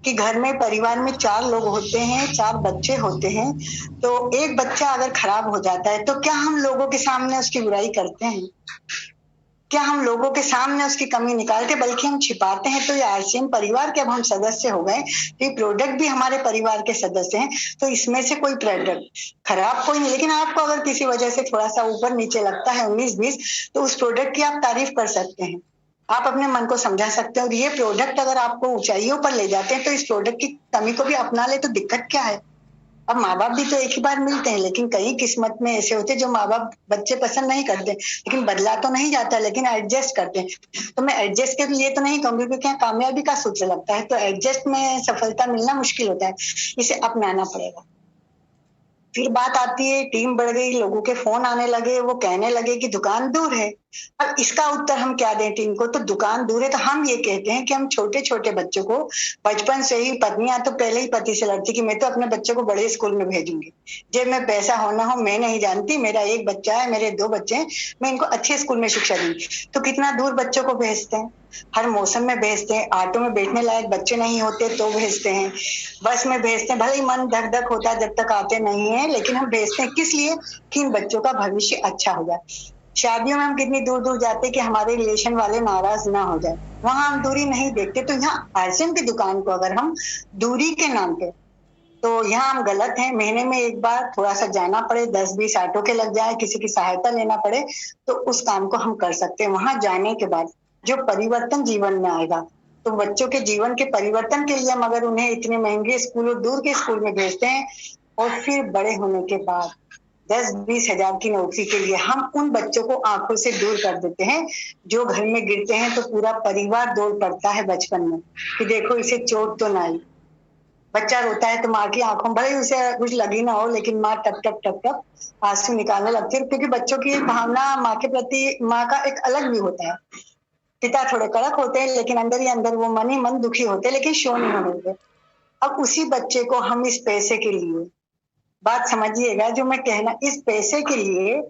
[SPEAKER 5] कि घर में परिवार में 4 लोग होते हैं, 4 बच्चे होते हैं, तो एक बच्चा अगर खराब हो जाता है तो क्या हम लोगों के सामने उसकी बुराई करते हैं? क्या हम लोगों के सामने उसकी कमी निकालते, बल्कि हम छिपाते हैं? तो ये आरसीएम परिवार के अब हम सदस्य हो गए, तो प्रोडक्ट भी हमारे परिवार के सदस्य हैं। तो इसमें से कोई प्रोडक्ट खराब कोई नहीं, लेकिन आपको अगर किसी वजह से थोड़ा सा ऊपर नीचे लगता है 19-20, तो उस प्रोडक्ट की आप तारीफ कर सकते हैं, आप अपने मन को समझा सकते हैं। और ये प्रोडक्ट अगर आपको ऊंचाइयों पर ले जाते हैं, तो इस प्रोडक्ट की कमी को भी अपना ले तो दिक्कत क्या है? अब माँ बाप भी तो एक ही बार मिलते हैं, लेकिन कई किस्मत में ऐसे होते हैं जो माँ बाप बच्चे पसंद नहीं करते, लेकिन बदला तो नहीं जाता, लेकिन एडजस्ट करते हैं। तो मैं एडजस्ट के लिए तो नहीं कहूंगी, क्योंकि यहाँ कामयाबी का सूत्र लगता है, तो एडजस्ट में सफलता मिलना मुश्किल होता है, इसे अपनाना पड़ेगा। फिर बात आती है, टीम बढ़ गई, लोगों के फोन आने लगे, वो कहने लगे कि दुकान दूर है। अब इसका उत्तर हम क्या दें टीम को? तो दुकान दूर है तो हम ये कहते हैं कि हम छोटे छोटे बच्चों को बचपन से ही, पत्नियां तो पहले ही पति से लड़ती कि मैं तो अपने बच्चे को बड़े स्कूल में भेजूंगी, जब मैं पैसा हो ना हो मैं नहीं जानती, मेरा एक बच्चा है, मेरे 2 बच्चे हैं, मैं इनको अच्छे स्कूल में शिक्षा दूंगी। तो कितना दूर बच्चों को भेजते हैं, हर मौसम में भेजते हैं, ऑटो में बैठने लायक बच्चे नहीं होते तो भेजते हैं, बस में भेजते हैं, भले ही मन धक धक होता है जब तक आते नहीं है, लेकिन हम भेजते हैं किस लिए? कि इन बच्चों का भविष्य अच्छा हो जाए। शादियों में हम कितनी दूर दूर जाते कि हमारे रिलेशन वाले नाराज ना हो जाए, वहां हम दूरी नहीं देखते। तो यहाँ आरसीएम की दुकान को अगर हम दूरी के नाम पे, तो यहाँ हम गलत हैं। महीने में एक बार थोड़ा सा जाना पड़े, 10-20 ऑटो के लग जाए, किसी की सहायता लेना पड़े, तो उस काम को हम कर सकते हैं। वहां जाने के बाद जो परिवर्तन जीवन में आएगा। तो बच्चों के जीवन के परिवर्तन के लिए हम अगर उन्हें इतने महंगे स्कूल और दूर के स्कूल में भेजते हैं और फिर बड़े होने के बाद 10-20 हजार की नौकरी के लिए हम उन बच्चों को आंखों से दूर कर देते हैं, जो घर में गिरते हैं तो पूरा परिवार दौड़ पड़ता है बचपन में कि देखो इसे चोट तो ना आई। बच्चा रोता है तो माँ की आंखों, भले ही उसे कुछ लगी ना हो, लेकिन माँ टप टप टप टप आंसू निकालने लगती है, क्योंकि बच्चों की भावना माँ के प्रति, माँ का एक अलग भी होता है। पिता थोड़े कड़क होते हैं, लेकिन अंदर ही अंदर वो मन ही मन दुखी होते हैं, लेकिन शो नहीं होने देते। अब उसी बच्चे को हम इस पैसे के लिए, बात समझिएगा जो मैं कहना, इस पैसे के लिए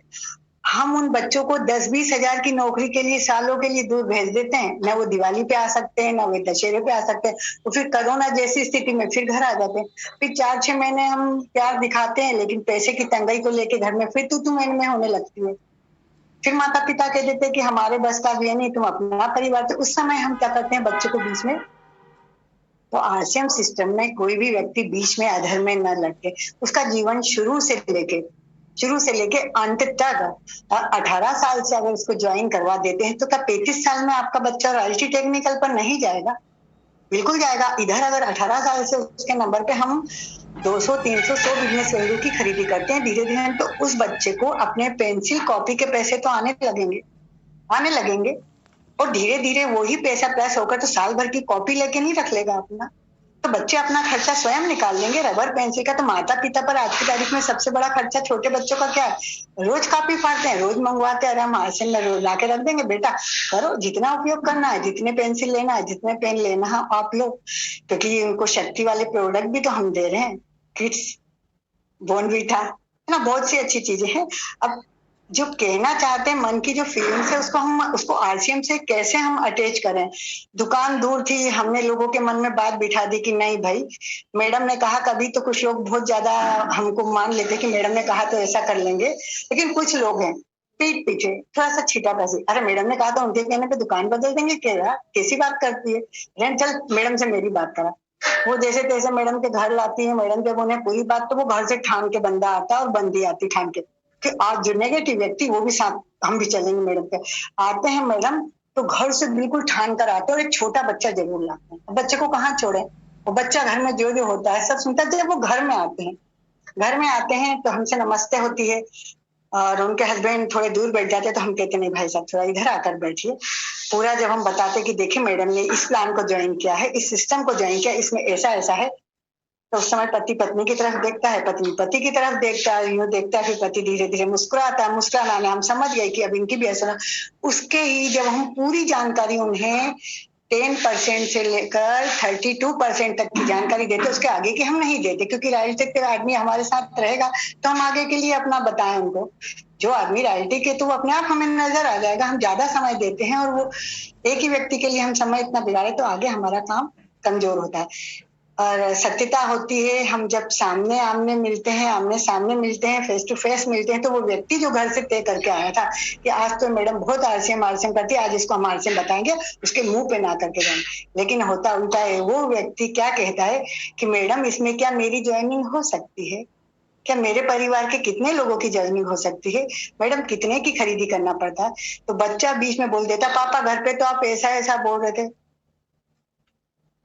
[SPEAKER 5] हम उन बच्चों को 10-20 हजार की नौकरी के लिए सालों के लिए दूर भेज देते हैं। न वो दिवाली पे आ सकते हैं, न वो दशहरे पे आ सकते हैं, तो फिर कोरोना जैसी स्थिति में फिर घर आ जाते हैं। फिर 4-6 महीने हम प्यार दिखाते हैं, लेकिन पैसे की तंगाई को लेके घर में फिर तू में होने लगती है। फिर माता पिता कह देते हैं कि हमारे बस का भी है नहीं, तुम अपना परिवार। तो उस समय हम क्या करते हैं, बच्चे को बीच में, तो आरसीएम सिस्टम में कोई भी व्यक्ति बीच में अधर में न लटके, उसका जीवन शुरू से लेके अंत तक 18 साल से अगर उसको ज्वाइन करवा देते हैं तो क्या 35 साल में आपका बच्चा रॉयल्टी टेक्निकल पर नहीं जाएगा? बिल्कुल जाएगा। इधर अगर 18 साल से उसके नंबर पे हम 200, 300, 100 बिजनेस वैल्यू की खरीदी करते हैं धीरे धीरे, तो उस बच्चे को अपने पेंसिल कॉपी के पैसे तो आने लगेंगे और धीरे धीरे वही पैसा प्लस होकर तो साल भर की कॉपी लेके नहीं रख लेगा अपना। तो बच्चे अपना खर्चा स्वयं निकाल लेंगे। रबर पेंसिल का तो माता पिता पर आज की तारीख में सबसे बड़ा खर्चा छोटे बच्चों का क्या है? रोज कॉपी फाड़ते हैं, रोज मंगवाते हैं, अरे हम आरसीएम में रोज ला के रख देंगे, बेटा करो, जितना उपयोग करना है, जितने पेंसिल लेना है, जितने पेन लेना है आप लो, क्योंकि उनको शक्ति वाले प्रोडक्ट भी तो हम दे रहे हैं, किड्स, बॉर्नवीटा, है ना, बहुत सी अच्छी चीजें हैं। अब जो कहना चाहते हैं, मन की जो फीलिंग्स है, उसको आरसीएम से कैसे हम अटैच करें। दुकान दूर थी, हमने लोगों के मन में बात बिठा दी कि नहीं भाई, मैडम ने कहा, कभी तो कुछ लोग बहुत ज्यादा हमको मान लेते कि मैडम ने कहा तो ऐसा कर लेंगे, लेकिन कुछ लोग हैं पीठ पीछे थोड़ा सा छीटाबाजी, अरे मैडम ने कहा तो उनके कहने पे दुकान बदल देंगे, क्या कैसी बात करती है, चल मैडम से मेरी बात करा। वो जैसे तैसे मैडम के घर लाती है, मैडम जब उन्हें पूरी बात, तो वो घर से ठान के बंदा आता और बंदी आती ठान के कि आज जो नेगेटिव व्यक्ति वो भी साथ, हम भी चलेंगे मैडम पे आते हैं। मैडम तो घर से बिल्कुल ठान कर आते हैं और एक छोटा बच्चा जरूर लाते हैं। बच्चे को कहाँ छोड़े, वो बच्चा घर में जो जो होता है सब सुनता है। जब वो घर में आते हैं तो हमसे नमस्ते होती है और उनके हस्बैंड थोड़े दूर बैठ जाते हैं तो हम कहते नहीं भाई साहब थोड़ा इधर आकर बैठिए। पूरा जब हम बताते कि देखिए मैडम ने इस प्लान को ज्वाइन किया है, इस सिस्टम को ज्वाइन किया, इसमें ऐसा ऐसा है, तो उस समय पति पत्नी की तरफ देखता है, पत्नी पति की तरफ देखता है, यूं देखता है, फिर पति धीरे धीरे मुस्कुराता है। मुस्कुराने हम समझ गए कि अब इनकी भी ऐसा। उसके ही जब हम पूरी जानकारी उन्हें 10% से लेकर 32% तक की जानकारी देते, उसके आगे की हम नहीं देते, क्योंकि राजनीतिक के आदमी हमारे साथ रहेगा तो हम आगे के लिए अपना बताएं उनको। जो आदमी राजनीति के, तो वो अपने आप हमें नजर आ जाएगा। हम ज्यादा समय देते हैं और वो एक ही व्यक्ति के लिए हम समय इतना बिगाड़े तो आगे हमारा काम कमजोर होता है। और सत्यता होती है, हम जब सामने सामने मिलते हैं, फेस टू फेस मिलते हैं, तो वो व्यक्ति जो घर से तय करके आया था कि आज तो मैडम बहुत आरसीएम करती है, आज इसको हम आरसीएम बताएंगे, उसके मुंह पे ना करके जाएंगे, लेकिन होता उल्टा है। वो व्यक्ति क्या कहता है कि मैडम इसमें क्या मेरी ज्वाइनिंग हो सकती है, क्या मेरे परिवार के कितने लोगों की ज्वाइनिंग हो सकती है, मैडम कितने की खरीदी करना पड़ता है। तो बच्चा बीच में बोल देता, पापा घर पे तो आप ऐसा बोल रहे थे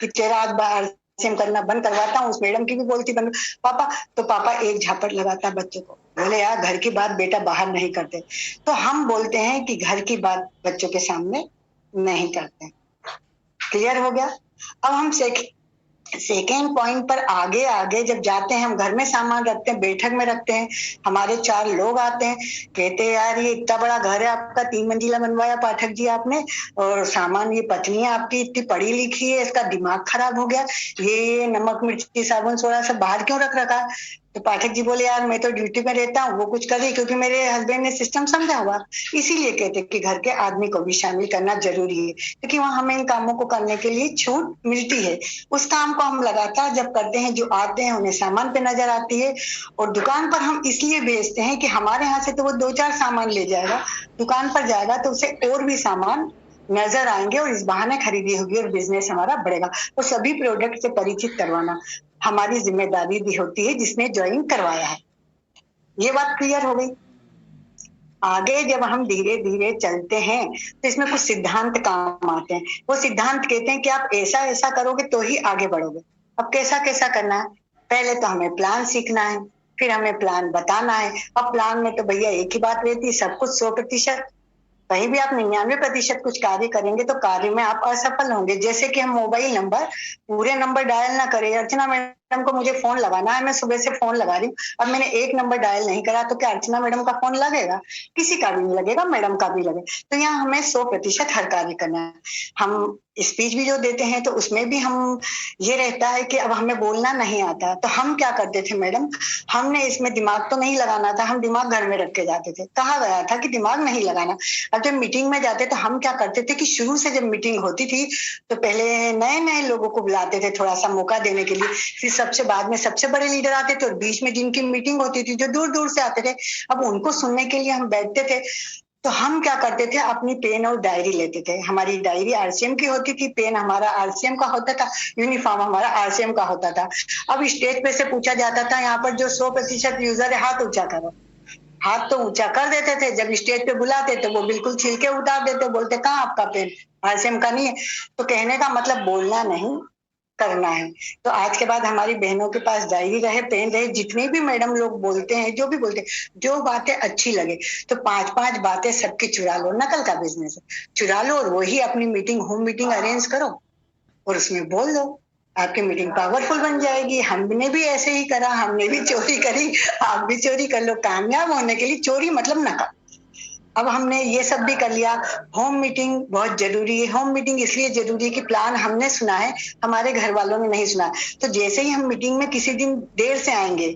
[SPEAKER 5] कि तेरा आज करना बंद करवाता हूँ। उस मैडम की भी बोलती बंद पापा, तो पापा एक झापट लगाता बच्चों को, बोले यार घर की बात बेटा बाहर नहीं करते। तो हम बोलते हैं कि घर की बात बच्चों के सामने नहीं करते। क्लियर हो गया। अब हम सेकेंड पॉइंट पर आगे जब जाते हैं, हम घर में सामान रखते हैं, बैठक में रखते हैं, हमारे 4 लोग आते हैं, कहते हैं यार ये इतना बड़ा घर है आपका, 3 मंजिला बनवाया पाठक जी आपने, और सामान ये पत्नी है आपकी इतनी पढ़ी लिखी है, इसका दिमाग खराब हो गया, ये नमक मिर्ची साबुन सोडा सब बाहर क्यों रख रखा। तो पाठक जी बोले यार मैं तो ड्यूटी में रहता हूँ, वो कुछ कर रही, क्योंकि मेरे हस्बैंड ने सिस्टम समझा हुआ, इसीलिए कहते कि घर के आदमी को भी शामिल करना जरूरी है, क्योंकि वहां हमें इन कामों को करने के लिए छूट मिलती है। उस काम को हम लगातार जब करते हैं, जो आते हैं उन्हें सामान पे नजर आती है। और दुकान पर हम इसलिए भेजते हैं कि हमारे यहाँ से तो वो 2-4 सामान ले जाएगा, दुकान पर जाएगा तो उसे और भी सामान नजर आएंगे और इस बहाने खरीदी होगी और बिजनेस हमारा बढ़ेगा। तो सभी प्रोडक्ट से परिचित करवाना हमारी जिम्मेदारी भी होती है जिसने ज्वाइन करवाया है। ये बात क्लियर हो गई। आगे जब हम धीरे धीरे चलते हैं तो इसमें कुछ सिद्धांत काम आते हैं। वो सिद्धांत कहते हैं कि आप ऐसा ऐसा करोगे तो ही आगे बढ़ोगे। अब कैसा कैसा करना है? पहले तो हमें प्लान सीखना है, फिर हमें प्लान बताना है। अब प्लान में तो भैया एक ही बात रहती है, सब कुछ 100%। कहीं भी आप 99% कुछ कार्य करेंगे तो कार्य में आप असफल होंगे। जैसे कि हम मोबाइल नंबर पूरे नंबर डायल ना करें। अर्चना मैडम को मुझे फोन लगाना है, मैं सुबह से फोन लगा रही हूँ, अब मैंने एक नंबर डायल नहीं करा तो क्या अर्चना मैडम का फोन लगेगा? किसी का भी नहीं लगेगा, मैडम का भी लगेगा। तो यहाँ हमें 100% हर कार्य करना है। हम स्पीच भी जो देते हैं तो उसमें भी हम ये रहता है कि अब हमें बोलना नहीं आता, तो हम क्या करते थे मैडम, हमने इसमें दिमाग तो नहीं लगाना था, हम दिमाग घर में रख के जाते थे। कहा गया था कि दिमाग नहीं लगाना। अब जब मीटिंग में जाते तो हम क्या करते थे कि शुरू से जब मीटिंग होती थी तो पहले नए नए लोगों को बुलाते थे थोड़ा सा मौका देने के लिए, फिर सबसे बाद में सबसे बड़े लीडर आते थे और बीच में जिनकी मीटिंग होती थी जो दूर दूर से आते थे, अब उनको सुनने के लिए हम बैठते थे। तो हम क्या करते थे, अपनी पेन और डायरी लेते थे। हमारी डायरी आरसीएम की होती थी, पेन हमारा आरसीएम का होता था, यूनिफॉर्म हमारा आरसीएम का होता था। अब स्टेज पे से पूछा जाता था यहाँ पर जो 100% यूजर है हाथ ऊंचा करो। हाथ तो ऊंचा कर देते थे, जब स्टेज पे बुलाते तो वो बिल्कुल छिलके उतार देते, बोलते कहाँ आपका पेन, आरसीएम का नहीं है। तो कहने का मतलब बोलना नहीं, करना है। तो आज के बाद हमारी बहनों के पास डायरी रहे, पेन रहे, जितने भी मैडम लोग बोलते हैं, जो भी बोलते हैं, जो बातें अच्छी लगे तो 5-5 बातें सबकी चुरा लो। नकल का बिजनेस है, चुरा लो और वही अपनी मीटिंग, होम मीटिंग अरेंज करो और उसमें बोल दो, आपकी मीटिंग पावरफुल बन जाएगी। हमने भी ऐसे ही करा, हमने भी चोरी करी, आप भी चोरी कर लो। कामयाब होने के लिए चोरी मतलब नकल। अब हमने ये सब भी कर लिया। होम मीटिंग बहुत जरूरी है। होम मीटिंग इसलिए जरूरी है कि प्लान हमने सुना है, हमारे घर वालों ने नहीं सुना। तो जैसे ही हम मीटिंग में किसी दिन देर से आएंगे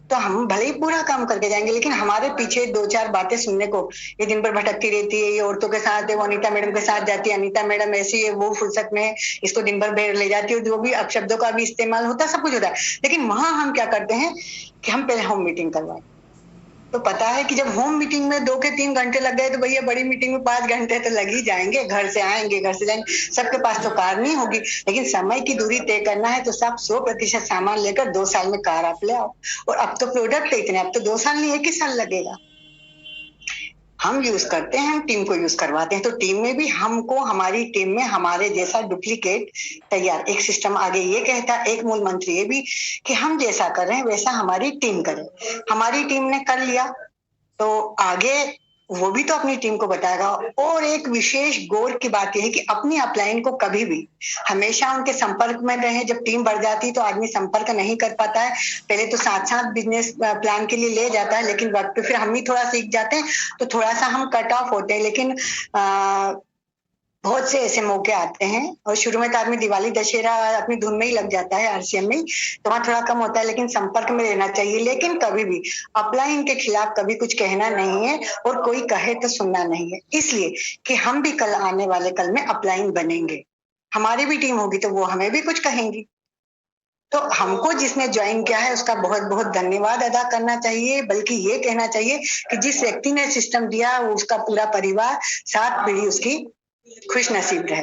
[SPEAKER 5] तो हम भले ही पूरा काम करके जाएंगे, लेकिन हमारे पीछे 2-4 बातें सुनने को, ये दिन भर भटकती रहती है, ये औरतों के साथ है, वो अनीता मैडम के साथ जाती है, अनीता मैडम ऐसी है, वो फुर्सत में इसको दिन भर बेर ले जाती है, जो भी अपशब्दों का भी इस्तेमाल होता है, सब कुछ होता है। लेकिन वहां हम क्या करते हैं कि हम पहले होम मीटिंग करवाएं। तो पता है कि जब होम मीटिंग में 2 के 3 घंटे लग गए तो भैया बड़ी मीटिंग में 5 घंटे तो लग ही जाएंगे। घर से आएंगे, घर से जाएंगे, सबके पास तो कार नहीं होगी, लेकिन समय की दूरी तय करना है तो सब 100% सामान लेकर 2 साल में कार आप ले आओ। और अब तो प्रोडक्ट इतने, अब तो 2 साल नहीं 1 ही साल लगेगा। हम यूज करते हैं, हम टीम को यूज करवाते हैं। तो टीम में भी हमको, हमारी टीम में हमारे जैसा डुप्लीकेट तैयार। एक सिस्टम आगे ये कहता, एक मूल मंत्र ये भी कि हम जैसा कर रहे हैं वैसा हमारी टीम करे। हमारी टीम ने कर लिया तो आगे वो भी तो अपनी टीम को बताएगा। और एक विशेष गौर की बात यह है कि अपनी अपलाइन को कभी भी हमेशा उनके संपर्क में रहे। जब टीम बढ़ जाती है तो आदमी संपर्क नहीं कर पाता है, पहले तो साथ साथ बिजनेस प्लान के लिए ले जाता है, लेकिन वक्त पे फिर हम ही थोड़ा सीख जाते हैं तो थोड़ा सा हम कट ऑफ होते हैं। लेकिन बहुत से ऐसे मौके आते हैं और शुरू में तो आदमी दिवाली दशहरा अपनी धुन में ही लग जाता है, आरसीएम में, तो वहां थोड़ा कम होता है, लेकिन संपर्क में रहना चाहिए। लेकिन कभी भी अपलाइन के खिलाफ कभी कुछ कहना नहीं है और कोई कहे तो सुनना नहीं है, इसलिए कि हम भी कल आने वाले कल में अपलाइन बनेंगे, हमारी भी टीम होगी तो वो हमें भी कुछ कहेंगी। तो हमको जिसने ज्वाइन किया है उसका बहुत बहुत धन्यवाद अदा करना चाहिए, बल्कि ये कहना चाहिए कि जिस व्यक्ति ने सिस्टम दिया उसका पूरा परिवार 7 पीढ़ी उसकी खुश नसीब रहे।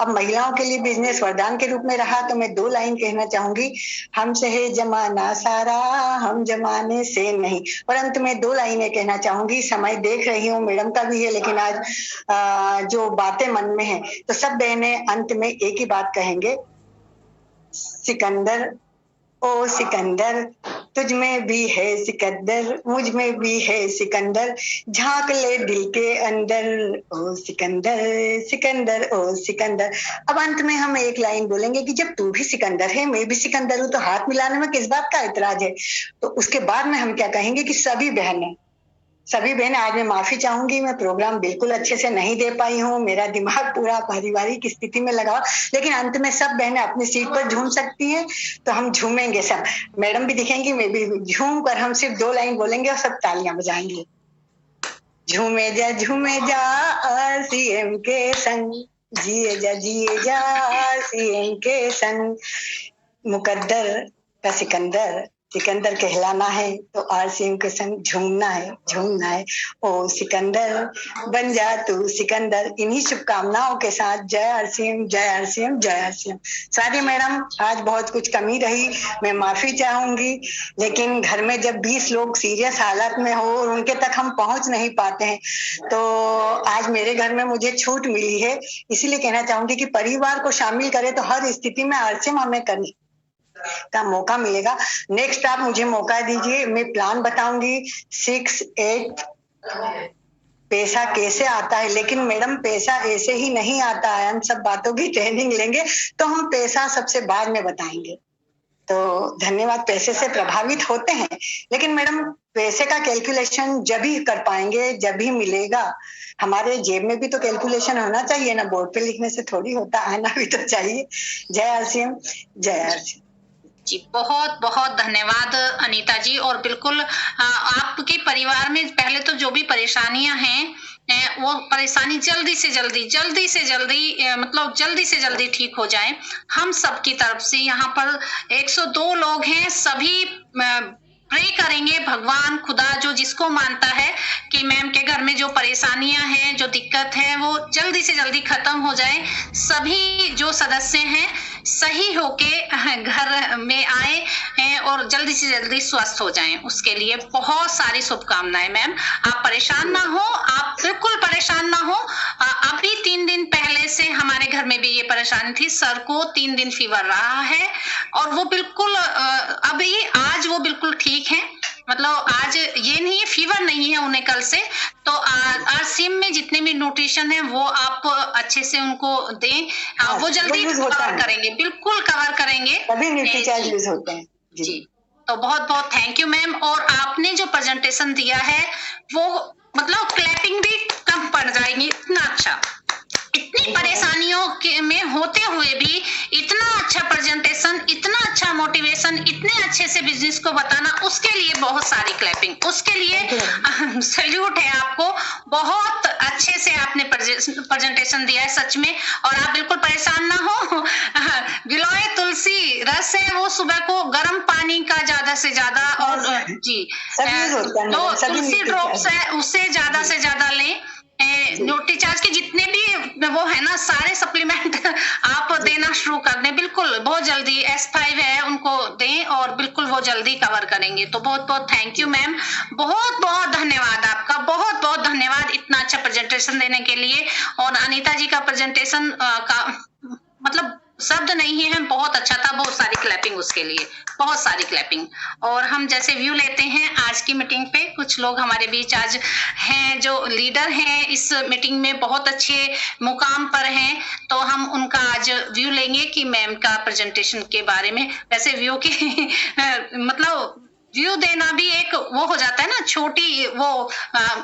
[SPEAKER 5] अब महिलाओं के लिए बिजनेस वरदान के रूप में रहा तो मैं 2 लाइन कहना चाहूंगी, हमसे है जमाना सारा, हम जमाने से नहीं। और अंत में 2 लाइनें कहना चाहूंगी। समय देख रही हूँ मैडम का भी है, लेकिन आज जो बातें मन में है तो सब बहनें अंत में एक ही बात कहेंगे, सिकंदर ओ सिकंदर, तुझ में भी है सिकंदर, मुझ में भी है सिकंदर, झांक ले दिल के अंदर, ओ सिकंदर सिकंदर ओ सिकंदर। अब अंत में हम एक लाइन बोलेंगे कि जब तू भी सिकंदर है मैं भी सिकंदर हूं तो हाथ मिलाने में किस बात का ऐतराज है। तो उसके बाद में हम क्या कहेंगे कि सभी बहनें, आज मैं माफी चाहूंगी, मैं प्रोग्राम बिल्कुल अच्छे से नहीं दे पाई हूँ, मेरा दिमाग पूरा पारिवारिक स्थिति में लगा, लेकिन अंत में सब बहनें अपनी सीट पर झूम सकती हैं तो हम झूमेंगे सब। मैडम भी दिखेंगी, मैं भी झूम कर हम सिर्फ 2 लाइन बोलेंगे और सब तालियां बजाएंगे। झूमे जा आरसीएम के संग, जिए जा आरसीएम के संग, मुकद्दर का सिकंदर सिकंदर कहलाना है तो आरसीएम के संग झूमना है। ओ सिकंदर बन जा तू सिकंदर। इन्हीं शुभकामनाओं के साथ जय आरसीएम, जय आरसीएम, जय आरसीएम। स्वाति मैडम, आज बहुत कुछ कमी रही, मैं माफी चाहूंगी, लेकिन घर में जब 20 लोग सीरियस हालत में हो और उनके तक हम पहुंच नहीं पाते हैं, तो आज मेरे घर में मुझे छूट मिली है, इसीलिए कहना चाहूंगी कि परिवार को शामिल करें तो हर स्थिति में आरसीएम हमें करने का मौका मिलेगा। नेक्स्ट आप मुझे मौका दीजिए, मैं प्लान बताऊंगी 6, 8 पैसा कैसे आता है। लेकिन मैडम पैसा ऐसे ही नहीं आता है, हम सब बातों की ट्रेनिंग लेंगे तो हम पैसा सबसे बाद में बताएंगे। तो धन्यवाद। पैसे से प्रभावित होते हैं, लेकिन मैडम पैसे का कैलकुलेशन जब ही कर पाएंगे जब ही मिलेगा। हमारे जेब में भी तो कैलकुलेशन होना चाहिए ना, बोर्ड पे लिखने से थोड़ी होता, आना भी तो चाहिए। जय आरसीएम, जय आरसीएम
[SPEAKER 1] जी। बहुत बहुत धन्यवाद अनीता जी। और बिल्कुल आपके परिवार में पहले तो जो भी परेशानियां हैं वो परेशानी जल्दी से जल्दी ठीक हो जाए। हम सबकी तरफ से यहाँ पर 102 लोग हैं, सभी प्रे करेंगे भगवान खुदा जो जिसको मानता है कि मैम के घर में जो परेशानियां हैं, जो दिक्कत है, वो जल्दी से जल्दी खत्म हो जाए। सभी जो सदस्य हैं सही होके घर में आए और जल्दी से जल्दी स्वस्थ हो जाएं। उसके लिए बहुत सारी शुभकामनाएं मैम। आप परेशान ना हो, आप बिल्कुल परेशान ना हो। अभी 3 दिन पहले से हमारे घर में भी ये परेशानी थी, सर को 3 दिन फीवर रहा है और वो बिल्कुल अभी आज वो बिल्कुल ठीक है। मतलब आज ये नहीं है, फीवर नहीं है उन्हें कल से। तो आरसीएम में जितने भी न्यूट्रिशन है वो आप अच्छे से उनको दें, वो जल्दी कवर करेंगे, बिल्कुल कवर करेंगे।
[SPEAKER 5] अभी न्यूट्रीचार्ज यूज होते हैं
[SPEAKER 1] जी। तो बहुत बहुत थैंक यू मैम। और आपने जो प्रेजेंटेशन दिया है वो मतलब क्लैपिंग भी कम पड़ जाएगी, इतना अच्छा, इतनी परेशानियों के में होते हुए भी इतना अच्छा प्रेजेंटेशन, इतना अच्छा मोटिवेशन, इतने अच्छे से बिजनेस को बताना, उसके लिए बहुत सारी क्लैपिंग, उसके लिए सैल्यूट है आपको। बहुत अच्छे से आपने प्रेजेंटेशन दिया है सच में। और आप बिल्कुल परेशान ना हो। गिलोय तुलसी रस है वो सुबह को गर्म पानी का ज्यादा से ज्यादा, और जी जो तुलसी ड्रॉप्स है उससे ज्यादा से ज्यादा लें। न्यूट्रीचार्ज के जितने भी वो है ना सारे सप्लीमेंट आप देना शुरू कर दें, बिल्कुल बहुत जल्दी। S5 है उनको दें और बिल्कुल वो जल्दी कवर करेंगे। तो बहुत बहुत थैंक यू मैम, बहुत बहुत धन्यवाद आपका, बहुत बहुत धन्यवाद इतना अच्छा प्रेजेंटेशन देने के लिए। और अनीता जी का प्रेजेंटेशन का मतलब शब्द नहीं है, बहुत अच्छा था। बहुत सारी क्लैपिंग उसके लिए, बहुत सारी क्लैपिंग। और हम जैसे व्यू लेते हैं आज की मीटिंग पे, कुछ लोग हमारे बीच आज हैं जो लीडर हैं इस मीटिंग में, बहुत अच्छे मुकाम पर हैं, तो हम उनका आज व्यू लेंगे कि मैम का प्रेजेंटेशन के बारे में। वैसे व्यू के मतलब व्यू देना भी एक वो हो जाता है ना,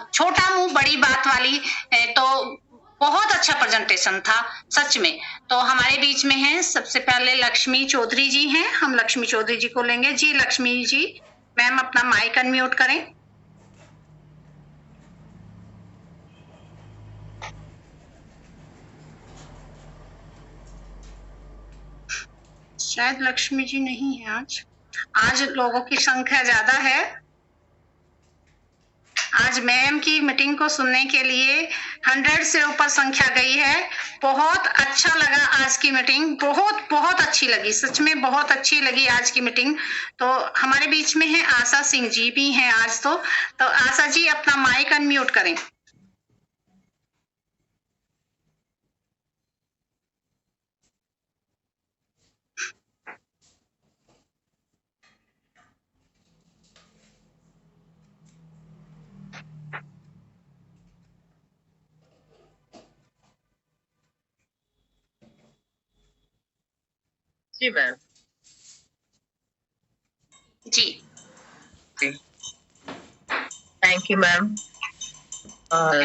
[SPEAKER 1] छोटा मुंह बड़ी बात वाली। तो बहुत अच्छा प्रेजेंटेशन था सच में। तो हमारे बीच में हैं सबसे पहले लक्ष्मी चौधरी जी हैं, हम लक्ष्मी चौधरी जी को लेंगे। जी लक्ष्मी जी, मैम अपना माइक अनम्यूट करें। शायद लक्ष्मी जी नहीं है आज लोगों की संख्या ज्यादा है। आज मैम की मीटिंग को सुनने के लिए 100 से ऊपर संख्या गई है। बहुत अच्छा लगा आज की मीटिंग, बहुत बहुत अच्छी लगी, सच में बहुत अच्छी लगी आज की मीटिंग। तो हमारे बीच में है आशा सिंह जी भी हैं आज। तो आशा जी अपना माइक अनम्यूट करें।
[SPEAKER 6] जी मैम।
[SPEAKER 1] जी
[SPEAKER 6] थैंक यू मैम।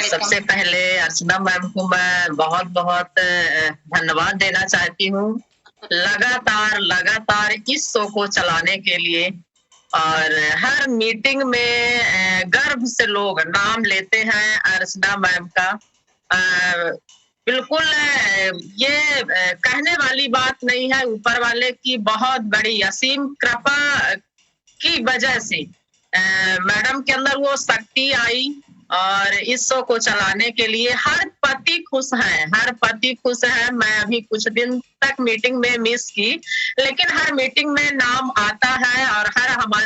[SPEAKER 6] सबसे पहले अर्चना मैम को मैं बहुत बहुत धन्यवाद देना चाहती हूँ लगातार इस शो को चलाने के लिए। और हर मीटिंग में गर्व से लोग नाम लेते हैं अर्चना मैम का। बिल्कुल ये कहने वाली बात नहीं है, ऊपर वाले की बहुत बड़ी असीम कृपा की वजह से मैडम के अंदर वो शक्ति आई और इस शो को चलाने के लिए हर पति खुश है, हर पति खुश है। मैं अभी कुछ दिन तक मीटिंग में मिस की, लेकिन हर मीटिंग में नाम आता है और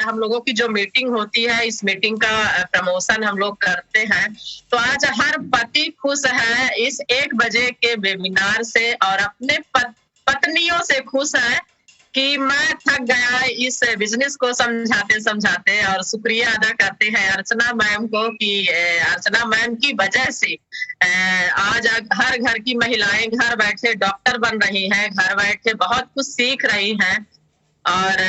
[SPEAKER 6] हम लोगों की जो मीटिंग होती है, इस मीटिंग का प्रमोशन हम लोग करते हैं। तो आज हर पति खुश है इस 1 बजे के वेबिनार से और अपने पत्नियों से खुश है कि मैं थक गया इस बिजनेस को समझाते और शुक्रिया अदा करते हैं अर्चना मैम को कि अर्चना मैम की वजह से आज हर घर की महिलाएं घर बैठे डॉक्टर बन रही हैं, घर बैठे बहुत कुछ सीख रही हैं। और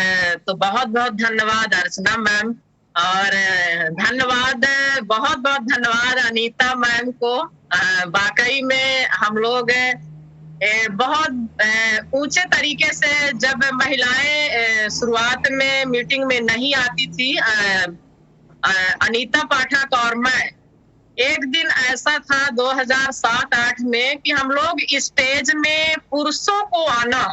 [SPEAKER 6] तो बहुत बहुत धन्यवाद अर्चना मैम और बहुत बहुत धन्यवाद अनीता मैम को। वाकई में हम लोग बहुत ऊंचे तरीके से, जब महिलाएं शुरुआत में मीटिंग में नहीं आती थी, अनीता पाठक और मैं, एक दिन ऐसा था 2007-8 में कि हम लोग स्टेज में पुरुषों को आना,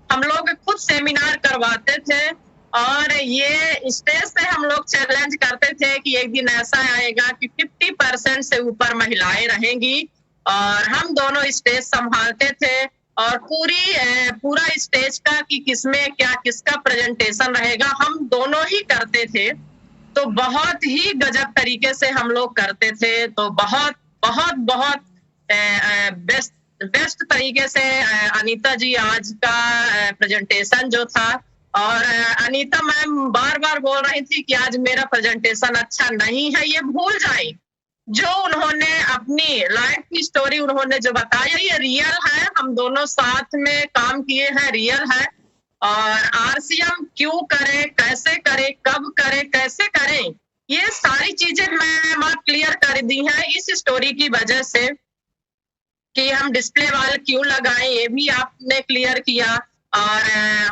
[SPEAKER 6] हम लोग खुद सेमिनार करवाते थे और ये स्टेज से हम लोग चैलेंज करते थे कि एक दिन ऐसा आएगा कि 50% से ऊपर महिलाएं रहेंगी और हम दोनों स्टेज संभालते थे और पूरा स्टेज का कि किसमें क्या किसका प्रेजेंटेशन रहेगा हम दोनों ही करते थे। तो बहुत ही गजब तरीके से हम लोग करते थे। तो बहुत बहुत बहुत बेस्ट तरीके से अनीता जी आज का प्रेजेंटेशन जो था, और अनीता मैम बार बार बोल रही थी कि आज मेरा प्रेजेंटेशन अच्छा नहीं है, ये भूल जाए। जो उन्होंने अपनी लाइफ की स्टोरी उन्होंने जो बताया ये रियल है, हम दोनों साथ में काम किए हैं, रियल है। और आरसीएम क्यों करें, कैसे करें, कब करें, कैसे करें, ये सारी चीजें मैम आप क्लियर कर दी हैं इस स्टोरी की वजह से कि हम डिस्प्ले वाल क्यों लगाएं, ये भी आपने क्लियर किया। और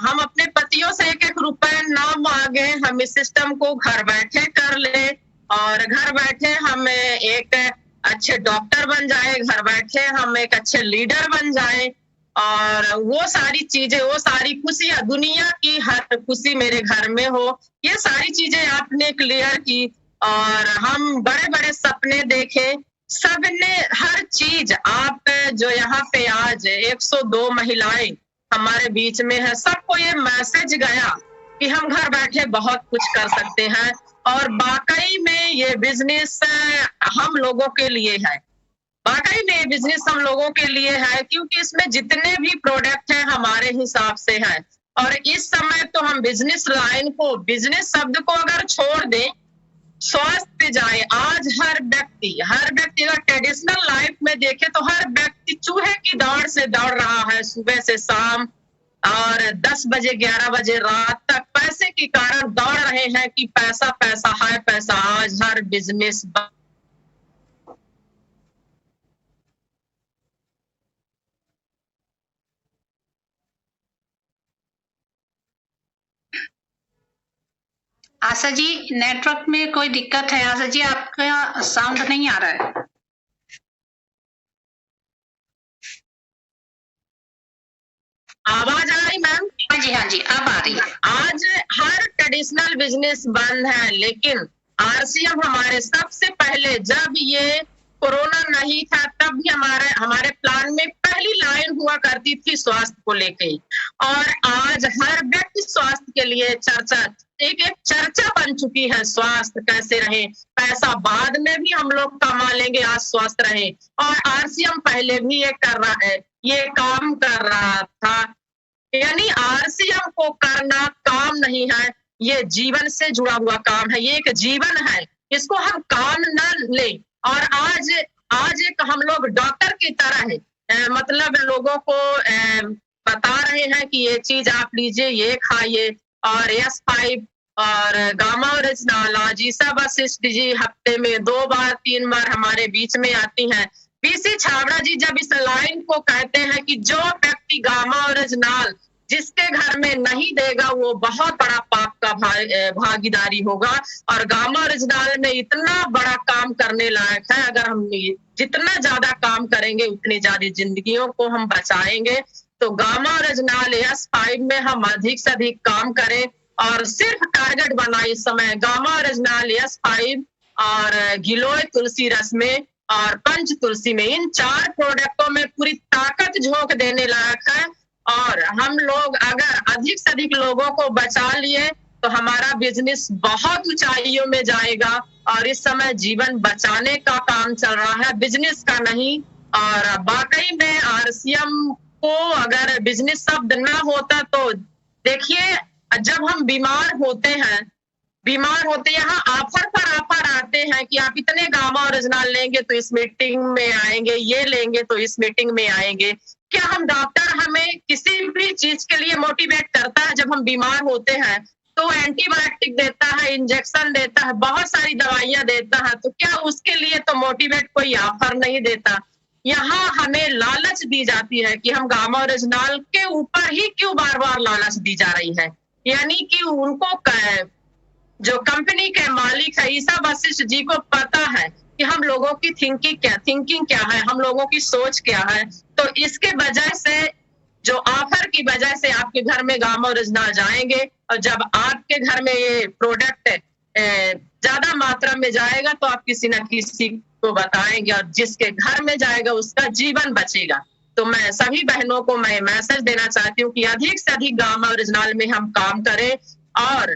[SPEAKER 6] हम अपने पतियों से 1-1 रुपए ना मांगे, हम इस सिस्टम को घर बैठे कर ले और घर बैठे हम एक अच्छे डॉक्टर बन जाए, घर बैठे हम एक अच्छे लीडर बन जाए और वो सारी चीजें, वो सारी खुशियां, दुनिया की हर खुशी मेरे घर में हो, ये सारी चीजें आपने क्लियर की। और हम बड़े बड़े सपने देखे, सबने हर चीज, आप जो यहाँ पे आज 102 महिलाएं हमारे बीच में है, सबको ये मैसेज गया कि हम घर बैठे बहुत कुछ कर सकते हैं। और वाकई में ये बिजनेस हम लोगों के लिए है, वाकई में ये बिजनेस हम लोगों के लिए है, क्योंकि इसमें जितने भी प्रोडक्ट हैं हमारे हिसाब से है। और इस समय तो हम बिजनेस लाइन को, बिजनेस शब्द को अगर छोड़ दें, स्वास्थ्य पे जाए। आज हर व्यक्ति अगर ट्रेडिशनल लाइफ में देखे तो हर व्यक्ति चूहे की दौड़ से दौड़ रहा है, सुबह से शाम और 10 बजे 11 बजे रात तक पैसे के कारण दौड़ रहे हैं कि पैसा पैसा है पैसा। आज हर बिजनेस
[SPEAKER 1] आशा जी नेटवर्क में कोई दिक्कत है? आशा जी आपका साउंड नहीं आ रहा है।
[SPEAKER 6] आवाज आ रही मैम?
[SPEAKER 1] हाँ जी अब आ रही है।
[SPEAKER 6] आज हर ट्रेडिशनल बिजनेस बंद है, लेकिन आरसीएम हमारे सबसे पहले, जब ये कोरोना नहीं था तब भी हमारे प्लान में पहली लाइन हुआ करती थी स्वास्थ्य को लेके। और आज हर व्यक्ति स्वास्थ्य के लिए एक चर्चा बन चुकी है। स्वास्थ्य कैसे रहे, पैसा बाद में भी हम लोग कमा लेंगे, आज स्वस्थ रहे। और आरसीएम पहले भी ये काम कर रहा था। यानी आरसीएम को करना काम नहीं है, ये जीवन से जुड़ा हुआ काम है, ये एक जीवन है, इसको हम काम न ले। और आज एक हम लोग डॉक्टर की तरह है, मतलब लोगों को बता रहे हैं कि ये चीज आप लीजिए, ये खाइए। और S5 और गामा ओरिजिनल, आजीसा वशिष्ठ जी हफ्ते में 2 बार 3 बार हमारे बीच में आती हैं। पीसी छाबड़ा जी जब इस लाइन को कहते हैं कि जो व्यक्ति गामा ओरिजिनल जिसके घर में नहीं देगा वो बहुत बड़ा पाप का भागीदारी होगा। और गामा ओरिजिनल में इतना बड़ा काम करने लायक है, अगर हम जितना ज्यादा काम करेंगे उतनी ज्यादा जिंदगियों को हम बचाएंगे। तो गामा ओरिजिनल S5 में हम अधिक से अधिक काम करें और सिर्फ टारगेट बना इस समय गामा ओरिजिनल S5 और गिलोय तुलसी रस में और पंच तुलसी में, इन 4 प्रोडक्टों में पूरी ताकत झोंक देने लायक है। और हम लोग अगर अधिक से अधिक लोगों को बचा लिए तो हमारा बिजनेस बहुत ऊंचाइयों में जाएगा। और इस समय जीवन बचाने का काम चल रहा है, बिजनेस का नहीं। और वाकई में RCM को अगर बिजनेस शब्द ना होता तो देखिए, जब हम बीमार होते यहाँ ऑफर पर ऑफर आते हैं कि आप इतने गामा ओरिजिनल लेंगे तो इस मीटिंग में आएंगे, ये लेंगे तो इस मीटिंग में आएंगे। क्या हम डॉक्टर हमें किसी भी चीज के लिए मोटिवेट करता है? जब हम बीमार होते हैं तो एंटीबायोटिक देता है, इंजेक्शन देता है, बहुत सारी दवाइयां देता है, तो क्या उसके लिए तो मोटिवेट कोई ऑफर नहीं देता? यहाँ हमें लालच दी जाती है कि हम गामा ओरिजिनल के ऊपर ही क्यों बार बार लालच दी जा रही है। यानी कि उनको जो कंपनी के मालिक है ईसा वशिष्ठ जी को पता है कि हम लोगों की थिंकिंग क्या है, हम लोगों की सोच क्या है। तो इसके वजह से जो ऑफर की वजह से आपके घर में गामा ओरिजिनल जाएंगे, और जब आपके घर में ये प्रोडक्ट ज्यादा मात्रा में जाएगा तो आप किसी न किसी को बताएंगे, और जिसके घर में जाएगा उसका जीवन बचेगा। तो मैं सभी बहनों को मैं मैसेज देना चाहती हूँ कि अधिक से अधिक गामा ओरिजिनल में हम काम करें और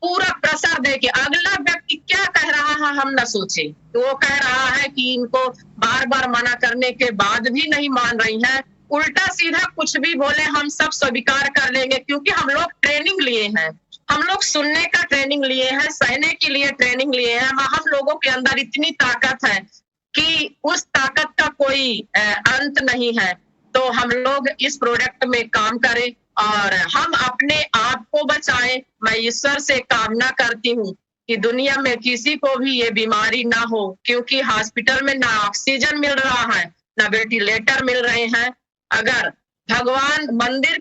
[SPEAKER 6] पूरा प्रसार दे के अगला व्यक्ति क्या कह रहा है हम न सोचे। तो वो कह रहा है कि इनको बार बार मना करने के बाद भी नहीं मान रही है, उल्टा सीधा कुछ भी बोले हम सब स्वीकार कर लेंगे, क्योंकि हम लोग ट्रेनिंग लिए हैं, हम लोग सुनने का ट्रेनिंग लिए हैं, सहने के लिए ट्रेनिंग लिए हैं। हम लोगों के अंदर इतनी ताकत है कि उस ताकत का कोई अंत नहीं है। तो हम लोग इस प्रोडक्ट में काम करें और हम अपने आप को बचाएं। मैं ईश्वर से कामना करती हूँ कि दुनिया में किसी को भी ये बीमारी ना हो, क्योंकि हॉस्पिटल में ना ऑक्सीजन मिल रहा है, ना वेंटिलेटर मिल रहे हैं। अगर भगवान मंदिर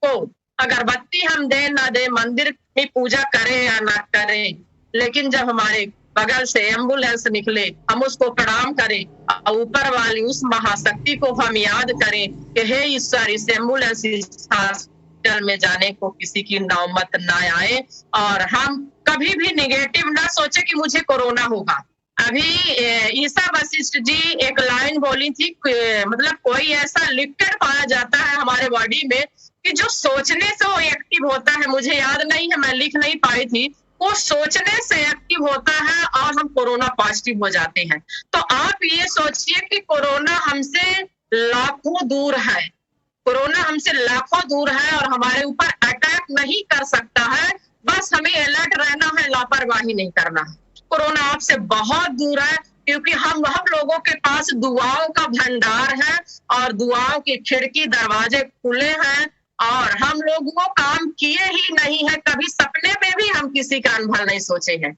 [SPEAKER 6] को अगरबत्ती हम दे ना दे, मंदिर में पूजा करें या ना करें, लेकिन जब हमारे बगल से एम्बुलेंस निकले हम उसको प्रणाम करें, ऊपर वाली उस महाशक्ति को हम याद करें कि हे ईश्वर, इस एम्बुलेंस हॉस्पिटल में जाने को किसी की नौबत ना आए, और हम कभी भी निगेटिव ना सोचे कि मुझे कोरोना होगा। अभी ईसा वशिष्ठ जी एक लाइन बोली थी, मतलब कोई ऐसा लिक्विड पाया जाता है हमारे बॉडी में कि जो सोचने से वो एक्टिव होता है, मुझे याद नहीं है, मैं लिख नहीं पाई थी, वो सोचने से एक्टिव होता है और हम कोरोना पॉजिटिव हो जाते हैं। तो आप ये सोचिए कि कोरोना हमसे लाखों दूर है, कोरोना हमसे लाखों दूर है और हमारे ऊपर अटैक नहीं कर सकता है। बस हमें अलर्ट रहना है, लापरवाही नहीं करना है। कोरोना आपसे बहुत दूर है, क्योंकि हम लोगों के पास दुआओं का भंडार है और दुआओं की खिड़की दरवाजे खुले हैं, और हम लोग वो काम किए ही नहीं है, कभी सपने में भी हम किसी का अनभल नहीं सोचे हैं।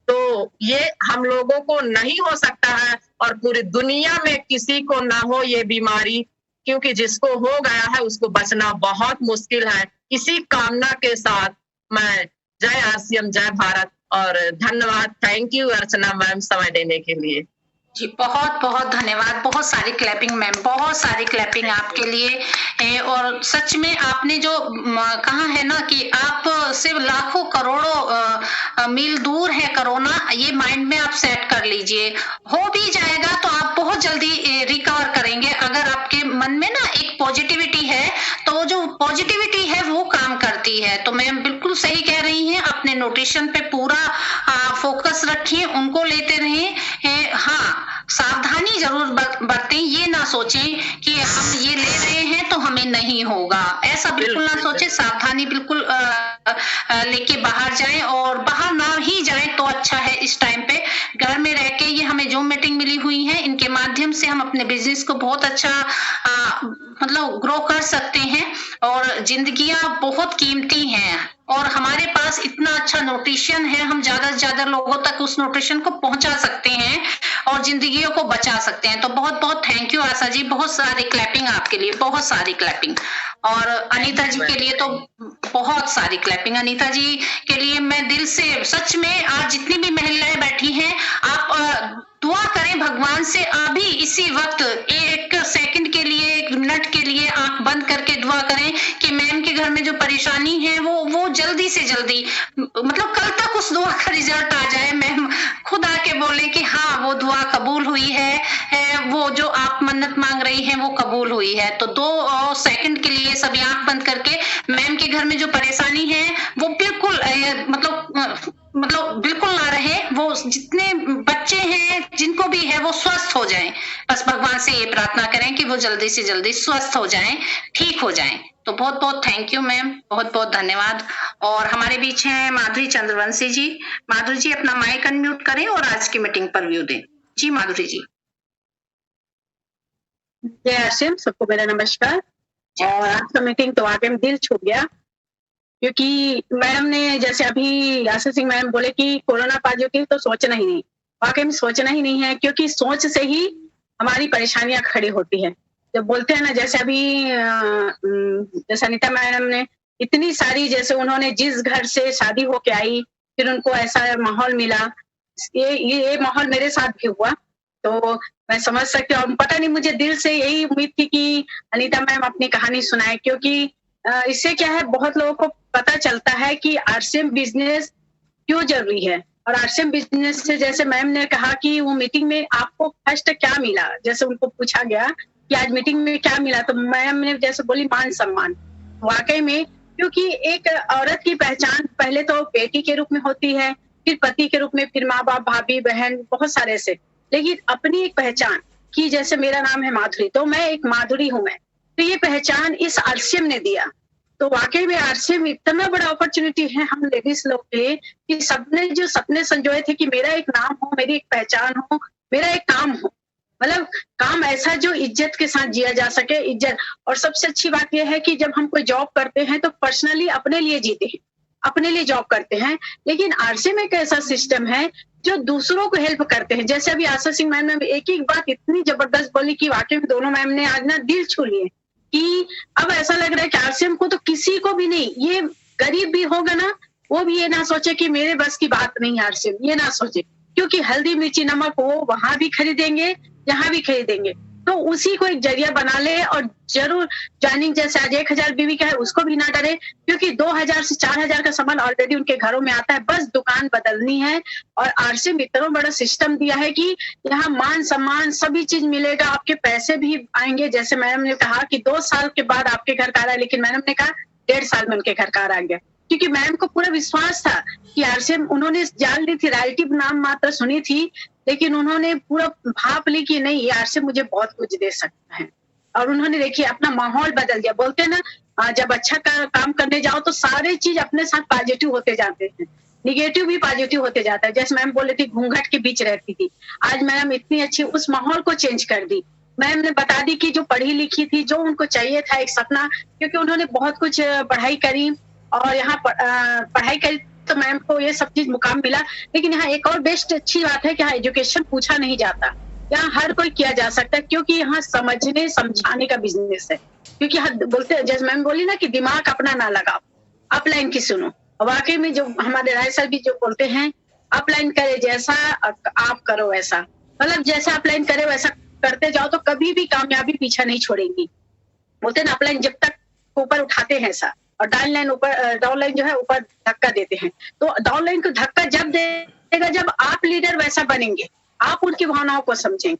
[SPEAKER 6] तो ये हम लोगों को नहीं हो सकता है और पूरी दुनिया में किसी को ना हो ये बीमारी, क्योंकि जिसको हो गया है उसको बचना बहुत मुश्किल है। इसी कामना के साथ मैं जय RCM, जय भारत और धन्यवाद। थैंक यू अर्चना मैम समय देने के लिए।
[SPEAKER 1] जी बहुत बहुत धन्यवाद, बहुत सारी क्लैपिंग मैम, बहुत सारी क्लैपिंग आपके लिए। और सच में आपने जो कहा है ना कि आप सिर्फ लाखों करोड़ों मील दूर है कोरोना, ये माइंड में आप सेट कर लीजिए। हो भी जाएगा तो आप बहुत जल्दी रिकवर करेंगे। अगर आपके मन में ना एक पॉजिटिविटी है तो जो पॉजिटिविटी है वो काम करती है। तो मैम बिल्कुल सही कह रही हैं, अपने न्यूट्रिशन पे पूरा फोकस रखिए, उनको लेते रहें। हाँ, सावधानी जरूर बरतें, ये ना सोचें कि हम ये ले रहे हैं तो हमें नहीं होगा, ऐसा बिल्कुल ना सोचें। सावधानी बिल्कुल लेके बाहर जाएं, और बाहर ना ही जाएं तो अच्छा है। इस टाइम पे घर में रह के ये हमें जो मीटिंग मिली हुई है, इनके माध्यम से हम अपने बिजनेस को बहुत अच्छा मतलब ग्रो कर सकते हैं। और जिंदगियां बहुत कीमती हैं और हमारे पास इतना अच्छा न्यूट्रिशन है, हम ज्यादा से ज्यादा लोगों तक उस न्यूट्रिशन को पहुंचा सकते हैं और जिंदगियों को बचा सकते हैं। तो बहुत बहुत थैंक यू आशा जी, बहुत सारी क्लैपिंग आपके लिए, बहुत सारी क्लैपिंग। और अनीता जी के लिए तो बहुत सारी क्लैपिंग। अनीता जी के लिए मैं दिल से, सच में आज जितनी भी महिलाएं बैठी हैं, आप दुआ करें भगवान से, अभी इसी वक्त 1 सेकंड के लिए, 1 मिनट के लिए आंख बंद करके दुआ करें कि मैम के घर में जो परेशानी है वो जल्दी से जल्दी, मतलब कल तक उस दुआ का रिजल्ट आ जाए, मैम खुद आके बोले कि हाँ वो दुआ कबूल हुई है, वो जो आप मन्नत मांग रही हैं वो कबूल हुई है। तो 2 सेकंड के लिए सभी आंख बंद करके मैम के घर में जो परेशानी है वो बिल्कुल मतलब बिल्कुल ना रहे, वो जितने बच्चे हैं जिनको भी है वो स्वस्थ हो जाएं। बस भगवान से ये प्रार्थना करें कि वो जल्दी से जल्दी स्वस्थ हो जाएं, ठीक हो जाएं। तो बहुत बहुत थैंक यू मैम, बहुत बहुत धन्यवाद। और हमारे बीच हैं माधुरी चंद्रवंशी जी। माधुरी जी अपना माइक अनम्यूट करें और आज की मीटिंग पर व्यू दें। जी माधुरी जी।
[SPEAKER 7] जय आसिम, सबको मेरा नमस्कार। और आज का मीटिंग तो वाकई में दिल छू गया, क्योंकि मैडम ने जैसे अभी आशा सिंह मैडम बोले कि कोरोना पॉजिटिव तो सोचना ही नहीं, वाकई में सोचना ही नहीं है, क्योंकि सोच से ही हमारी परेशानियां खड़ी होती है। जब बोलते हैं ना, जैसे अभी जैसे अनीता मैडम ने इतनी सारी, जैसे उन्होंने जिस घर से शादी होके आई फिर उनको ऐसा माहौल मिला, ये माहौल मेरे साथ भी हुआ, तो मैं समझ सकती हूँ। पता नहीं, मुझे दिल से यही उम्मीद थी कि अनीता मैम अपनी कहानी सुनाए, क्योंकि इससे क्या है, बहुत लोगों को पता चलता है कि आरसीएम बिजनेस क्यों जरूरी है। और आरसीएम बिजनेस से, जैसे मैम ने कहा कि वो मीटिंग में आपको फर्स्ट क्या मिला, जैसे उनको पूछा गया कि आज मीटिंग में क्या मिला, तो मैम ने जैसे बोली मान सम्मान। वाकई में, क्योंकि एक औरत की पहचान पहले तो बेटी के रूप में होती है, फिर पति के रूप में, फिर माँ बाप, भाभी बहन, बहुत सारे से, लेकिन अपनी एक पहचान कि जैसे मेरा नाम है माधुरी, तो मैं एक माधुरी हूं मैं, तो ये पहचान इस आरसीएम ने दिया। तो वाकई में आरसीएम इतना बड़ा अपॉर्चुनिटी है हम लेडीज लोग के लिए, कि सबने जो सपने संजोए थे कि मेरा एक नाम हो, मेरी एक पहचान हो, मेरा एक काम हो, मतलब काम ऐसा जो इज्जत के साथ जिया जा सके, इज्जत। और सबसे अच्छी बात यह है कि जब हम कोई जॉब करते हैं तो पर्सनली अपने लिए जीते हैं, अपने लिए जॉब करते हैं, लेकिन आरसीएम एक ऐसा सिस्टम है जो दूसरों को हेल्प करते हैं। जैसे अभी आशा सिंह मैम ने एक एक बात इतनी जबरदस्त बोली कि वाकई में दोनों मैम ने आज ना दिल छू लिए, कि अब ऐसा लग रहा है कि आरसीएम को तो किसी को भी नहीं, ये गरीब भी होगा ना, वो भी ये ना सोचे कि मेरे बस की बात नहीं है आरसीएम, ये ना सोचे, क्योंकि हल्दी मिर्ची नमक वो वहां भी खरीदेंगे, यहाँ भी खरीदेंगे, तो उसी को एक जरिया बना ले। और जरूर ज्वाइनिंग जैसे आज 1000 बीवी का है, उसको भी ना डरे, क्योंकि 2000 से 4000 का सामान ऑलरेडी उनके घरों में आता है, बस दुकान बदलनी है। और आरसीएम इतना बड़ा सिस्टम दिया है कि यहाँ मान सम्मान सभी चीज मिलेगा, आपके पैसे भी आएंगे। जैसे मैडम ने कहा कि 2 साल के बाद आपके घर कार आया, लेकिन मैडम ने कहा 1.5 साल में उनके घर कार आ गया, क्योंकि मैम को पूरा विश्वास था कि आरसीएम, उन्होंने जान ली थी, रॉयल्टी नाम मात्र सुनी थी, लेकिन उन्होंने पूरा भाप ली कि नहीं, ये आरसीएम मुझे बहुत कुछ दे सकता है। और उन्होंने देखिए अपना माहौल बदल दिया। बोलते हैं ना, जब अच्छा काम करने जाओ तो सारे चीज अपने साथ पॉजिटिव होते जाते हैं, निगेटिव भी पॉजिटिव होते जाता है। जैसे मैम बोले थी घूंघट के बीच रहती थी, आज मैम इतनी अच्छी उस माहौल को चेंज कर दी। मैम ने बता दी कि जो पढ़ी लिखी थी, जो उनको चाहिए था एक सपना, क्योंकि उन्होंने बहुत कुछ पढ़ाई करी और यहाँ पढ़ाई करी, तो मैम को ये सब चीज मुकाम मिला। लेकिन यहाँ एक और बेस्ट अच्छी बात है कि यहाँ एजुकेशन पूछा नहीं जाता, यहाँ हर कोई किया जा सकता है, क्योंकि यहाँ समझने समझाने का बिजनेस है। क्योंकि बोलते, जैसे मैम बोली ना कि दिमाग अपना ना लगाओ, अपलाइन की सुनो। और वाकई में जो हमारे राय सर भी जो बोलते हैं, अपलाइन करे जैसा आप करो वैसा, मतलब जैसा अपलाइन करे वैसा करते जाओ तो कभी भी कामयाबी पीछा नहीं छोड़ेगी। बोलते हैं ना, अपलाइन जब तक ऊपर उठाते हैं ऐसा, और डाउन लाइन जो है ऊपर धक्का देते हैं। तो डाउन लाइन को धक्का जब देगा जब आप लीडर वैसा बनेंगे, आप उनकी भावनाओं को समझेंगे।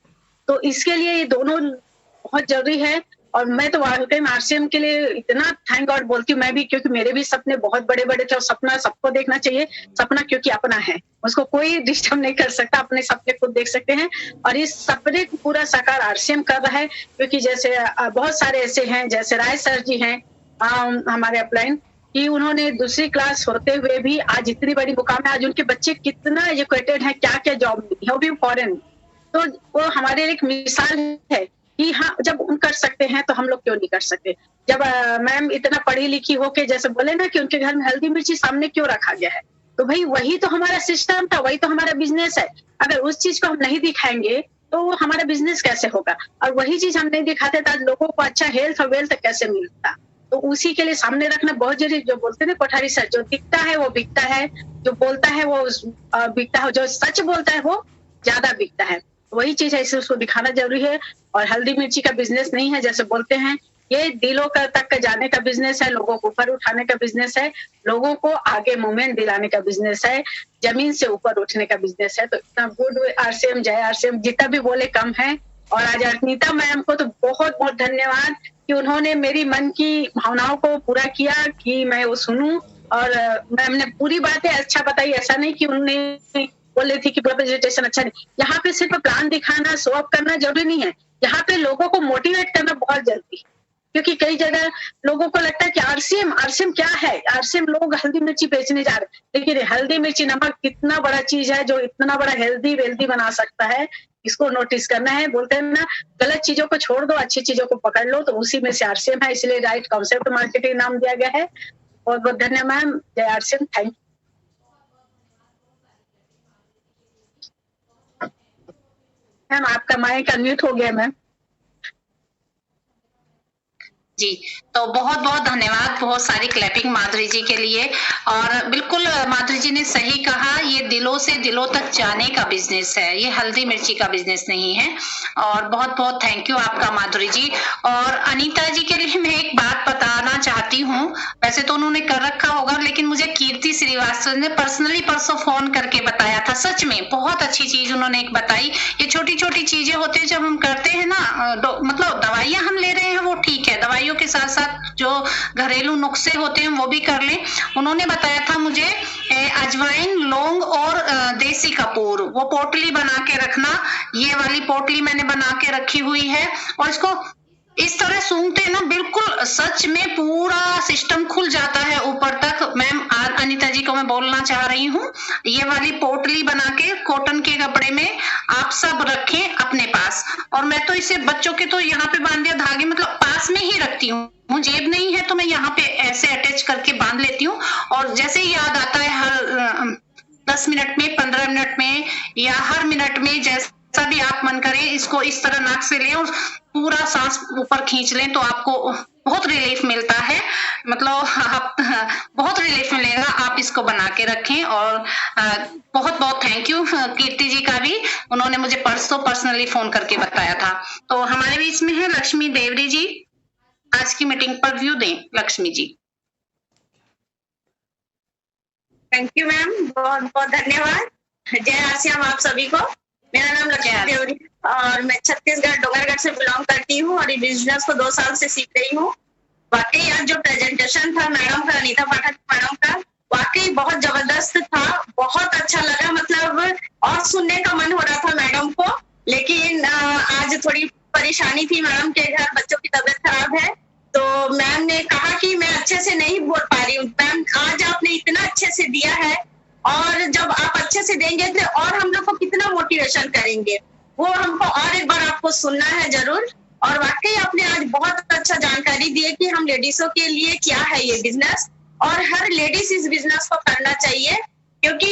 [SPEAKER 7] तो इसके लिए ये दोनों बहुत जरूरी है। और मैं तो वाकई में आरसीएम के लिए इतना थैंक गॉड बोलती हूँ मैं भी, क्योंकि मेरे भी सपने बहुत बड़े बड़े थे। और सपना सबको देखना चाहिए, सपना क्योंकि अपना है, उसको कोई डिस्टर्ब नहीं कर सकता, अपने सपने खुद देख सकते हैं। और इस सपने को पूरा साकार आरसीएम कर रहा है, क्योंकि जैसे बहुत सारे ऐसे हैं, जैसे राय सर जी हैं हमारे अपलाइन, कि उन्होंने दूसरी क्लास होते हुए भी आज इतनी बड़ी मुकाम है। आज उनके बच्चे कितना एजुकेटेड है, क्या क्या जॉब मिली है, वो भी फॉरेन। तो वो हमारे लिए एक मिसाल है कि हाँ, जब उन कर सकते हैं तो हम लोग क्यों नहीं कर सकते। जब मैम इतना पढ़ी लिखी होके जैसे बोले ना कि उनके घर में हल्दी मिर्ची सामने क्यों रखा गया है, तो भाई वही तो हमारा सिस्टम था, वही तो हमारा बिजनेस है। अगर उस चीज को हम नहीं दिखाएंगे तो हमारा बिजनेस कैसे होगा। और वही चीज हम नहीं दिखाते तो आज लोगों को अच्छा हेल्थ और वेल्थ कैसे मिलता। तो उसी के लिए सामने रखना बहुत जरूरी। जो बोलते हैं ना कोठारी सर, जो दिखता है वो बिकता है, जो बोलता है वो बिकता है, जो सच बोलता है वो ज्यादा बिकता है। वही चीज है, इसे उसको दिखाना जरूरी है। और हल्दी मिर्ची का बिजनेस नहीं है, जैसे बोलते हैं ये दिलों का तक का जाने का बिजनेस है, लोगों को ऊपर उठाने का बिजनेस है, लोगों को आगे मूवमेंट दिलाने का बिजनेस है, जमीन से ऊपर उठने का बिजनेस है। तो इतना गुड आरसीएम, जय आरसीएम, जितना भी बोले कम है। और आज अनीता मैम को तो बहुत बहुत धन्यवाद कि उन्होंने मेरी मन की भावनाओं को पूरा किया कि मैं वो सुनूं, और मैम ने पूरी बातें अच्छा बताई। ऐसा नहीं कि उन्होंने बोल रही थी कि प्रेजेंटेशन अच्छा नहीं। यहाँ पे सिर्फ प्लान दिखाना, शो अप करना जरूरी नहीं है, यहाँ पे लोगों को मोटिवेट करना बहुत जरूरी है। क्योंकि कई जगह लोगों को लगता है कि आरसीएम क्या है, आरसीएम लोग हल्दी मिर्ची बेचने जा रहे हैं, लेकिन हल्दी मिर्ची नमक कितना बड़ा चीज है जो इतना बड़ा हेल्दी वेल्दी बना सकता है, इसको नोटिस करना है। बोलते हैं ना, गलत चीजों को छोड़ दो, अच्छी चीजों को पकड़ लो, तो उसी में से आरसीएम है, इसलिए राइट कॉन्सेप्ट मार्केटिंग नाम दिया गया है। बहुत बहुत धन्यवाद मैम, जय आरसीएम, थैंक यू। मैम आपका माइक अनम्यूट हो गया मैम।
[SPEAKER 1] जी, तो बहुत बहुत धन्यवाद, बहुत सारी क्लैपिंग माधुरी जी के लिए। और बिल्कुल माधुरी जी ने सही कहा, ये दिलों से दिलों तक जाने का बिजनेस है, ये हल्दी मिर्ची का बिजनेस नहीं है। और बहुत बहुत थैंक यू आपका माधुरी जी। और अनीता जी के लिए मैं एक बात बताना चाहती हूँ, वैसे तो उन्होंने कर रखा होगा, लेकिन मुझे कीर्ति श्रीवास्तव ने पर्सनली परसों फोन करके बताया था। सच में बहुत अच्छी चीज उन्होंने एक बताई। ये छोटी छोटी चीजें होती है जब हम करते हैं ना, मतलब दवाइयां हम ले रहे हैं वो ठीक है, दवाइयों के साथ साथ जो घरेलू नुस्खे होते हैं वो भी कर लें। उन्होंने बताया था मुझे अजवाइन, लौंग और देसी कपूर, वो पोटली बना के रखना। ये वाली पोटली मैंने बना के रखी हुई है, और इसको इस तरह सूंघते हैं ना, बिल्कुल सच में पूरा सिस्टम खुल जाता है ऊपर तक। मैम अनीता जी को मैं बोलना चाह रही हूँ, ये वाली पोटली बना के कॉटन के कपड़े में आप सब रखें अपने पास। और मैं तो इसे बच्चों के तो यहाँ पे बांध दिया धागे, मतलब पास में ही रखती हूँ, जेब नहीं है तो मैं यहाँ पे ऐसे अटैच करके बांध लेती हूँ। और जैसे ही याद आता है, हर 10 मिनट में, 15 मिनट में, या हर मिनट में, जैसा भी आप मन करें, इसको इस तरह नाक से लें और पूरा सांस ऊपर खींच लें, तो आपको बहुत रिलीफ मिलता है। मतलब आप बहुत रिलीफ मिलेगा। आप इसको बना के रखें। और बहुत बहुत थैंक यू कीर्ति जी का भी, उन्होंने मुझे परसों पर्सनली फोन करके बताया था। तो हमारे बीच में है लक्ष्मी देवरी जी, आज की मीटिंग पर व्यू दें Lakshmi ji.
[SPEAKER 3] Thank you ma'am, बहुत बहुत धन्यवाद। जय आरसीएम आप सभी को। मेरा नाम लक्ष्मी देवरी और मैं छत्तीसगढ़ डोंगरगढ़ से बिलोंग करती हूँ और इस बिजनेस को 2 साल से सीख रही हूँ। वाकई आज जो प्रेजेंटेशन था मैडम का, अनीता पाठक मैडम का, वाकई बहुत जबरदस्त था, बहुत अच्छा लगा। मतलब और सुनने का मन हो रहा था मैडम को, लेकिन आज थोड़ी परेशानी थी, मैडम के घर बच्चों की तबीयत खराब है, तो मैम ने कहा कि मैं अच्छे से नहीं बोल पा रही हूँ। मैम आज आपने इतना अच्छे से दिया है, और जब आप अच्छे से देंगे तो और हम लोग को कितना मोटिवेशन करेंगे, वो हमको और एक बार आपको सुनना है जरूर। और वाकई आपने आज बहुत अच्छा जानकारी दी है कि हम लेडीजों के लिए क्या है ये बिजनेस, और हर लेडीज इस बिजनेस को करना चाहिए। क्योंकि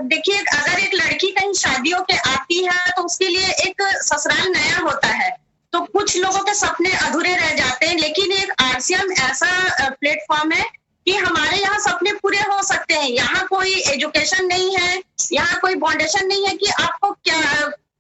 [SPEAKER 3] देखिए, अगर एक लड़की कहीं शादियों के आती है तो उसके लिए एक ससुराल नया होता है, तो कुछ लोगों के सपने अधूरे रह जाते हैं। लेकिन एक आरसीएम ऐसा प्लेटफॉर्म है कि हमारे यहाँ सपने पूरे हो सकते हैं। यहाँ कोई एजुकेशन नहीं है, यहाँ कोई फाउंडेशन नहीं है कि आपको क्या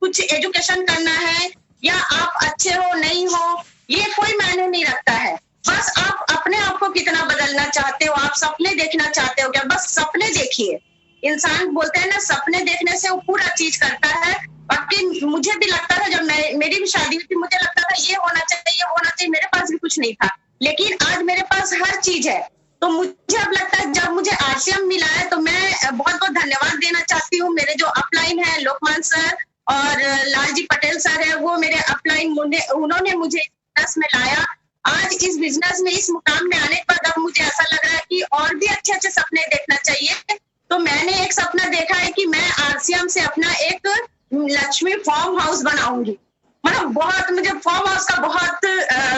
[SPEAKER 3] कुछ एजुकेशन करना है या आप अच्छे हो नहीं हो, ये कोई मायने नहीं रखता है। बस आप अपने आप को कितना बदलना चाहते हो, आप सपने देखना चाहते हो क्या, बस सपने देखिए। इंसान बोलते हैं ना, सपने देखने से वो पूरा चीज करता है। बाकी मुझे भी लगता था, जब मेरी भी शादी हुई थी, मुझे लगता था ये होना चाहिए, मेरे पास भी कुछ नहीं था, लेकिन आज मेरे पास हर चीज है। तो मुझे अब लगता है जब मुझे आरसीएम मिला है तो मैं बहुत बहुत धन्यवाद देना चाहती हूँ। मेरे जो अपलाइन है लोकमान सर और लालजी पटेल सर है, वो मेरे अपलाइन, उन्होंने मुझे इस बिजनेस में लाया। आज इस बिजनेस में इस मुकाम में आने के बाद अब मुझे ऐसा लग रहा है कि और भी अच्छे अच्छे सपने देखना चाहिए। तो मैंने एक सपना देखा है कि मैं आरसीएम से अपना एक लक्ष्मी फार्म हाउस बनाऊंगी। मतलब बहुत मुझे फार्म हाउस का बहुत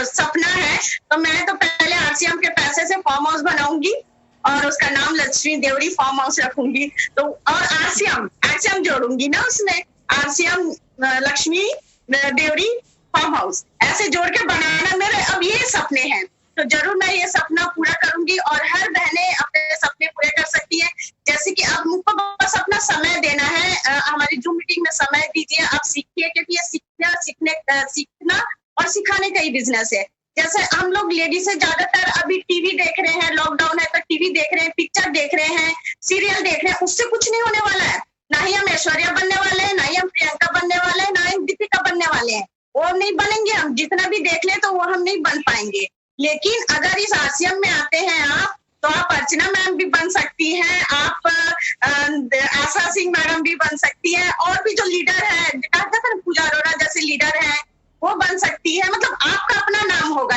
[SPEAKER 3] सपना है। तो मैं तो पहले आरसीएम के पैसे से फार्म हाउस बनाऊंगी और उसका नाम लक्ष्मी देवरी फार्म हाउस रखूंगी। तो और आरसीएम जोड़ूंगी ना उसमें, RCM Lakshmi Devri farm house ऐसे जोड़ के बनाना मेरे अब ये सपने हैं। तो जरूर मैं ये सपना पूरा करूंगी और हर बहनें अपने सपने पूरे कर सकती है। जैसे कि अब मुझको बस अपना समय देना है। हमारी जूम मीटिंग में समय दीजिए, आप सीखिए, क्योंकि ये सीखना और सिखाने का ही बिजनेस है।
[SPEAKER 8] जैसे हम लोग लेडीज से ज्यादातर अभी टीवी देख रहे हैं, लॉकडाउन है तो टीवी देख रहे हैं, पिक्चर देख रहे हैं, सीरियल देख रहे हैं, उससे कुछ नहीं होने वाला है। ना ही हम ऐश्वर्या बनने वाले हैं, ना ही हम प्रियंका बनने वाले हैं, ना ही दीपिका बनने वाले हैं, वो नहीं बनेंगे। हम जितना भी देख ले तो वो हम नहीं बन पाएंगे। लेकिन अगर इस आश्रम में आते हैं आप, तो आप अर्चना मैम भी बन सकती हैं, आप आशा सिंह मैडम भी बन सकती है, और भी जो लीडर है, पूजा अरोड़ा जैसे लीडर है, वो बन सकती है। मतलब आपका अपना नाम होगा।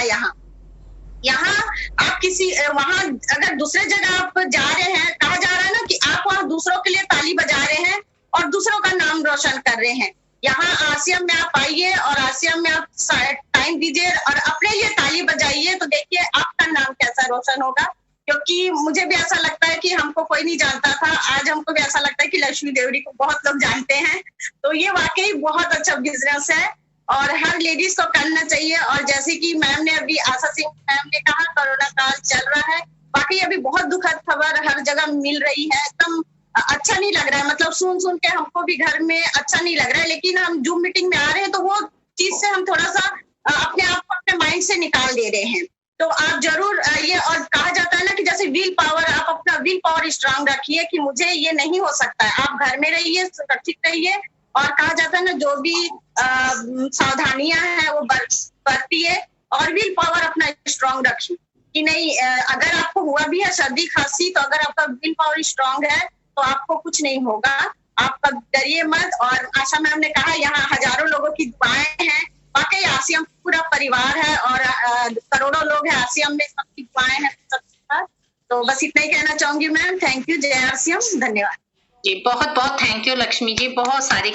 [SPEAKER 8] यहाँ आप किसी वहां अगर दूसरे जगह आप जा रहे हैं, कहा जा रहा है ना कि आप वहां दूसरों के लिए ताली बजा रहे हैं और दूसरों का नाम रोशन कर रहे हैं। यहाँ आसियम में आप आइए और आसियम में आप टाइम दीजिए और अपने लिए ताली बजाइए, तो देखिए आपका नाम कैसा रोशन होगा। क्योंकि मुझे भी ऐसा लगता है कि हमको कोई नहीं जानता था, आज हमको भी ऐसा लगता है कि लक्ष्मी देवरी को बहुत लोग जानते हैं। तो ये वाकई बहुत अच्छा बिजनेस है और हर लेडीज को करना चाहिए। और जैसे कि मैम ने अभी, आशा सिंह मैम ने कहा, कोरोना काल चल रहा है, वाकई अभी बहुत दुखद खबर हर जगह मिल रही है। एकदम अच्छा नहीं लग रहा है, मतलब सुन के हमको भी घर में अच्छा नहीं लग रहा है। लेकिन हम जूम मीटिंग में आ रहे हैं तो वो चीज से हम थोड़ा सा अपने आप को अपने माइंड से निकाल दे रहे हैं। तो आप जरूर ये, और कहा जाता है ना कि जैसे विल पावर, आप अपना विल पावर स्ट्रांग रखिए कि मुझे ये नहीं हो सकता है। आप घर में रहिए, सुरक्षित रहिए, और कहा जाता है ना जो भी सावधानियां हैं वो बरतिए और विल पावर अपना स्ट्रांग रखिए कि नहीं, अगर आपको हुआ भी है सर्दी खांसी, तो अगर आपका विल पावर स्ट्रांग है तो आपको कुछ नहीं होगा, आप डरिए मत। और आशा मैम ने कहा यहाँ हजारों लोगों की दुआएं हैं, वाकई आसियम पूरा परिवार है और करोड़ों लोग हैं आसियम में, सबकी दुआएं हैं सबके साथ। तो बस इतना ही कहना चाहूंगी मैम। थैंक यू, जय आसियम, धन्यवाद
[SPEAKER 1] जी। बहुत बहुत थैंक यू लक्ष्मी जी, बहुत सारी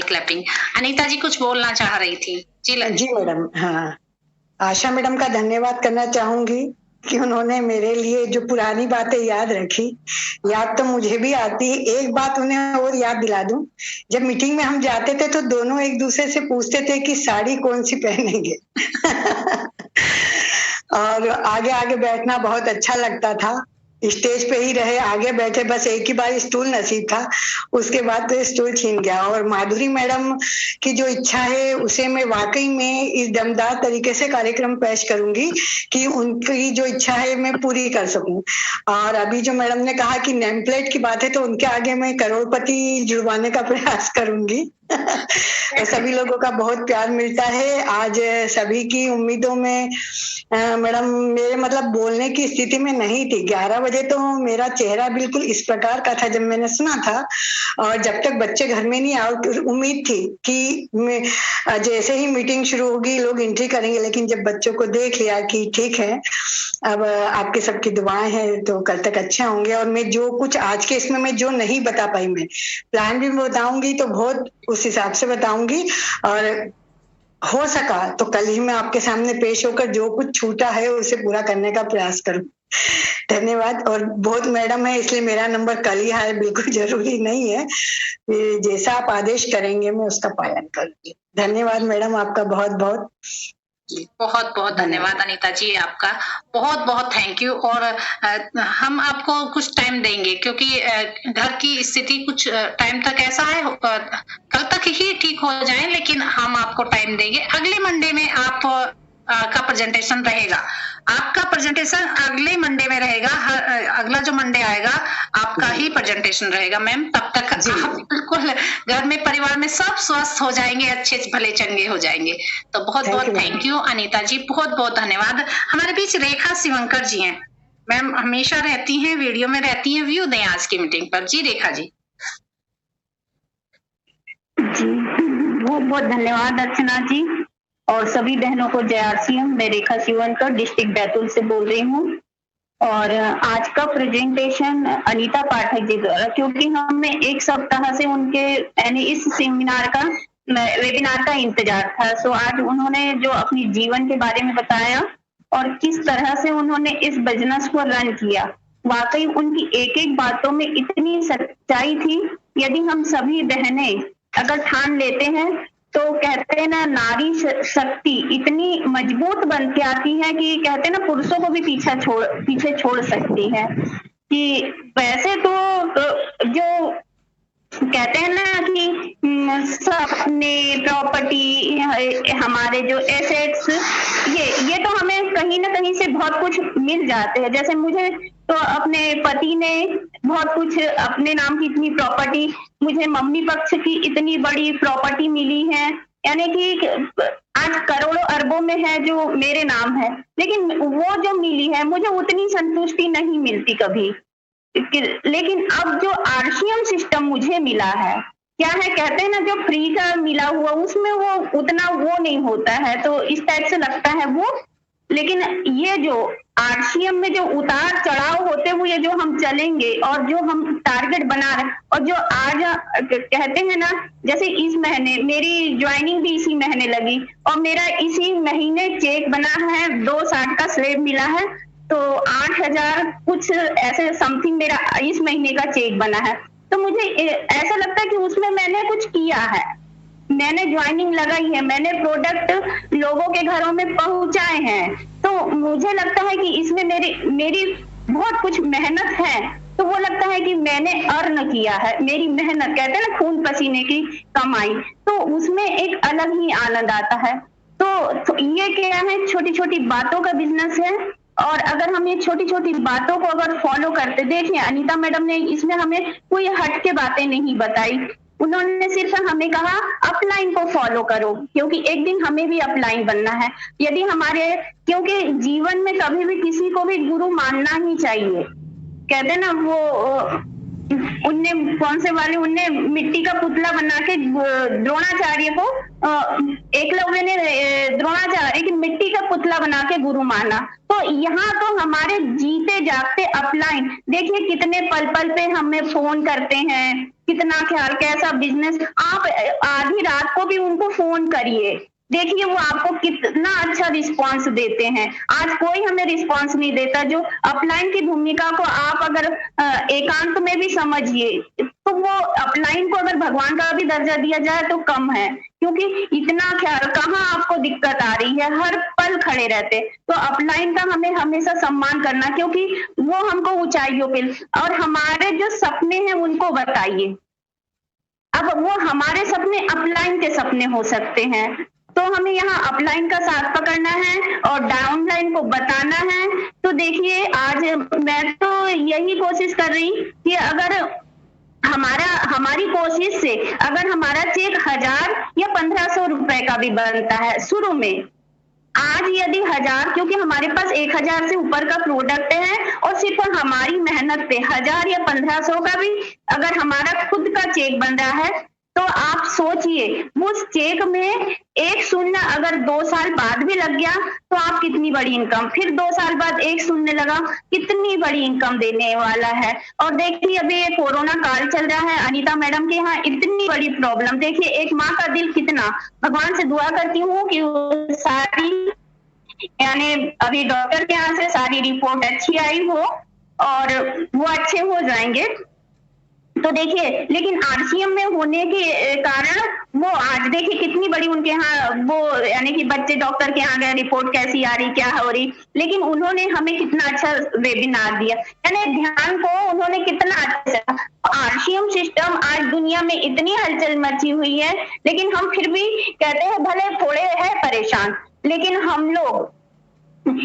[SPEAKER 1] क्लैपिंग। अनीता जी कुछ बोलना चाह रही थी।
[SPEAKER 5] जी मैडम, हाँ, आशा मैडम का धन्यवाद करना चाहूंगी कि उन्होंने मेरे लिए जो पुरानी बातें याद रखी। याद तो मुझे भी आती, एक बात उन्हें और याद दिला दूं, जब मीटिंग में हम जाते थे तो दोनों एक दूसरे से पूछते थे कि साड़ी कौन सी पहनेंगे और आगे आगे बैठना बहुत अच्छा लगता था। स्टेज पे ही रहे, आगे बैठे, बस एक ही बार स्टूल नसीब था, उसके बाद तो स्टूल छीन गया। और माधुरी मैडम की जो इच्छा है उसे मैं वाकई में इस दमदार तरीके से कार्यक्रम पेश करूंगी कि उनकी जो इच्छा है मैं पूरी कर सकूं। और अभी जो मैडम ने कहा कि नेम प्लेट की बात है, तो उनके आगे मैं करोड़पति जुड़वाने का प्रयास करूंगी सभी लोगों का बहुत प्यार मिलता है। आज सभी की उम्मीदों में मैडम मेरे मतलब बोलने की स्थिति में नहीं थी। 11 बजे तो मेरा चेहरा बिल्कुल इस प्रकार का था जब मैंने सुना था, और जब तक बच्चे घर में नहीं आए उम्मीद थी कि जैसे ही मीटिंग शुरू होगी लोग एंट्री करेंगे। लेकिन जब बच्चों को देख लिया कि ठीक है, अब आपके सबकी दुआएं हैं तो कल तक अच्छे होंगे। और मैं जो कुछ आज के इसमें मैं जो नहीं बता पाई, मैं प्लान भी बताऊंगी तो बहुत उस हिसाब से बताऊंगी, और हो सका तो कल ही मैं आपके सामने पेश होकर जो कुछ छूटा है उसे पूरा करने का प्रयास करूं। धन्यवाद। और बहुत मैडम है इसलिए मेरा नंबर कल ही है, बिल्कुल जरूरी नहीं है, जैसा आप आदेश करेंगे मैं उसका पालन करूंगी। धन्यवाद मैडम, आपका बहुत बहुत
[SPEAKER 1] बहुत बहुत धन्यवाद अनीता जी, आपका बहुत बहुत थैंक यू। और हम आपको कुछ टाइम देंगे क्योंकि घर की स्थिति कुछ टाइम तक ऐसा है, कल तक ही ठीक हो जाए, लेकिन हम आपको टाइम देंगे। अगले मंडे में आप का प्रेजेंटेशन रहेगा, आपका प्रेजेंटेशन अगले मंडे में रहेगा। अगला जो मंडे आएगा आपका ही प्रेजेंटेशन रहेगा मैम। तब तक आप बिल्कुल घर में परिवार में सब स्वस्थ हो जाएंगे, अच्छे भले चंगे हो जाएंगे। तो बहुत बहुत थैंक यू अनीता जी, बहुत बहुत धन्यवाद। हमारे बीच रेखा शिवंकर जी हैं, मैम हमेशा रहती हैं, वीडियो में रहती हैं, व्यू दें आज की मीटिंग पर। जी रेखा जी।
[SPEAKER 9] बहुत बहुत धन्यवाद अर्चना जी और सभी बहनों को जय आरसीएम। मैं रेखा शिवंकर डिस्ट्रिक्ट बैतूल से बोल रही हूँ और आज का प्रेजेंटेशन अनीता पाठक जी द्वारा, क्योंकि हमें एक सप्ताह से उनके यानी इस सेमिनार का वेबिनार का इंतजार था। सो आज उन्होंने जो अपनी जीवन के बारे में बताया और किस तरह से उन्होंने इस बिजनेस को रन किया, वाकई उनकी एक एक बातों में इतनी सच्चाई थी। यदि हम सभी बहनें अगर ठान लेते हैं तो कहते हैं ना, नारी शक्ति इतनी मजबूत बन के आती है कि कहते हैं ना, पुरुषों को भी पीछे छोड़ सकती है। कि वैसे तो जो कहते हैं ना कि सपने, प्रॉपर्टी, हमारे जो एसेट्स, ये तो हमें कहीं ना कहीं से बहुत कुछ मिल जाते हैं। जैसे मुझे तो अपने पति ने बहुत कुछ अपने नाम की इतनी प्रॉपर्टी, मुझे मम्मी पक्ष की इतनी बड़ी प्रॉपर्टी मिली है, यानी कि आज करोड़ों अरबों में है जो मेरे नाम है, लेकिन वो जो मिली है मुझे उतनी संतुष्टि नहीं मिलती कभी। लेकिन अब जो आरसीएम सिस्टम मुझे मिला है, क्या है, कहते हैं ना जो फ्री का मिला हुआ उसमें वो उतना वो नहीं होता है, तो इस टाइप से लगता है वो। लेकिन ये जो आरसीएम में जो उतार चढ़ाव होते हुए जो हम चलेंगे और जो हम टारगेट बना रहे, और जो आज कहते हैं ना, जैसे इस महीने मेरी ज्वाइनिंग भी इसी महीने लगी और मेरा इसी महीने चेक बना है, 260 का स्लेब मिला है, तो 8,000 कुछ ऐसे समथिंग मेरा इस महीने का चेक बना है। तो मुझे ऐसा लगता है कि उसमें मैंने कुछ किया है, मैंने ज्वाइनिंग लगाई है, मैंने प्रोडक्ट लोगों के घरों में पहुंचाए हैं, तो मुझे लगता है कि इसमें मेरी बहुत कुछ मेहनत है। तो वो लगता है कि मैंने अर्न किया है, मेरी मेहनत, कहते हैं ना खून पसीने की कमाई, तो उसमें एक अलग ही आनंद आता है। तो ये क्या है, छोटी छोटी बातों का बिजनेस है, और अगर हम ये छोटी छोटी बातों को अगर फॉलो करते, देखिए अनीता मैडम ने इसमें हमें कोई हट के बातें नहीं बताई, उन्होंने सिर्फ हमें कहा अपलाइन को फॉलो करो, क्योंकि एक दिन हमें भी अपलाइन बनना है। यदि हमारे, क्योंकि जीवन में कभी भी किसी को भी गुरु मानना ही चाहिए। कहते ना वो उनने कौन से वाले, उनने मिट्टी का पुतला बना के द्रोणाचार्य को, एकलव्य ने द्रोणाचार्य की मिट्टी का पुतला बना के गुरु माना। तो यहाँ तो हमारे जीते जागते अपलाइन, देखिए कितने पल पल पे हमें फोन करते हैं, कितना ख्याल, कैसा बिजनेस, आप आधी रात को भी उनको फोन करिए, देखिए वो आपको कितना अच्छा रिस्पांस देते हैं। आज कोई हमें रिस्पांस नहीं देता। जो अपलाइन की भूमिका को आप अगर एकांत में भी समझिए, तो वो अपलाइन को अगर भगवान का भी दर्जा दिया जाए तो कम है, क्योंकि इतना ख्याल, कहाँ आपको दिक्कत आ रही है, हर पल खड़े रहते। तो अपलाइन का हमें हमेशा सम्मान करना, क्योंकि वो हमको ऊंचाइयों पे, और हमारे जो सपने हैं उनको बताइए। अब वो हमारे सपने अपलाइन के सपने हो सकते हैं, तो हमें यहाँ अपलाइन का साथ पकड़ना है और डाउनलाइन को बताना है। तो देखिए आज मैं तो यही कोशिश कर रही कि अगर हमारी कोशिश से अगर हमारा चेक 1000 या 1500 रुपए का भी बनता है शुरू में, आज यदि 1000, क्योंकि हमारे पास 1000 से ऊपर का प्रोडक्ट है और सिर्फ हमारी मेहनत पे 1000 या 1500 का भी अगर हमारा खुद का चेक बन रहा है, तो आप सोचिए उस चेक में 1 शून्य अगर 2 साल बाद भी लग गया तो आप कितनी बड़ी इनकम, फिर 2 साल बाद 1 शून्य लगा, कितनी बड़ी इनकम देने वाला है। और देखिए अभी ये कोरोना काल चल रहा है, अनीता मैडम के यहाँ इतनी बड़ी प्रॉब्लम, देखिए एक माँ का दिल कितना, भगवान से दुआ करती हूँ कि सारी, यानी अभी डॉक्टर के यहाँ से सारी रिपोर्ट अच्छी आई हो और वो अच्छे हो जाएंगे। तो देखिए, लेकिन आरसीएम में होने के कारण वो आज देखिए कितनी बड़ी उनके यहाँ वो, यानी कि बच्चे डॉक्टर के यहाँ गए, रिपोर्ट कैसी आ रही, क्या हो रही, लेकिन उन्होंने हमें कितना अच्छा वेबिनार दिया, यानी ध्यान को उन्होंने कितना अच्छा। आरसीएम सिस्टम आज दुनिया में इतनी हलचल मची हुई है, लेकिन हम फिर भी कहते हैं भले थोड़े है परेशान, लेकिन हम लोग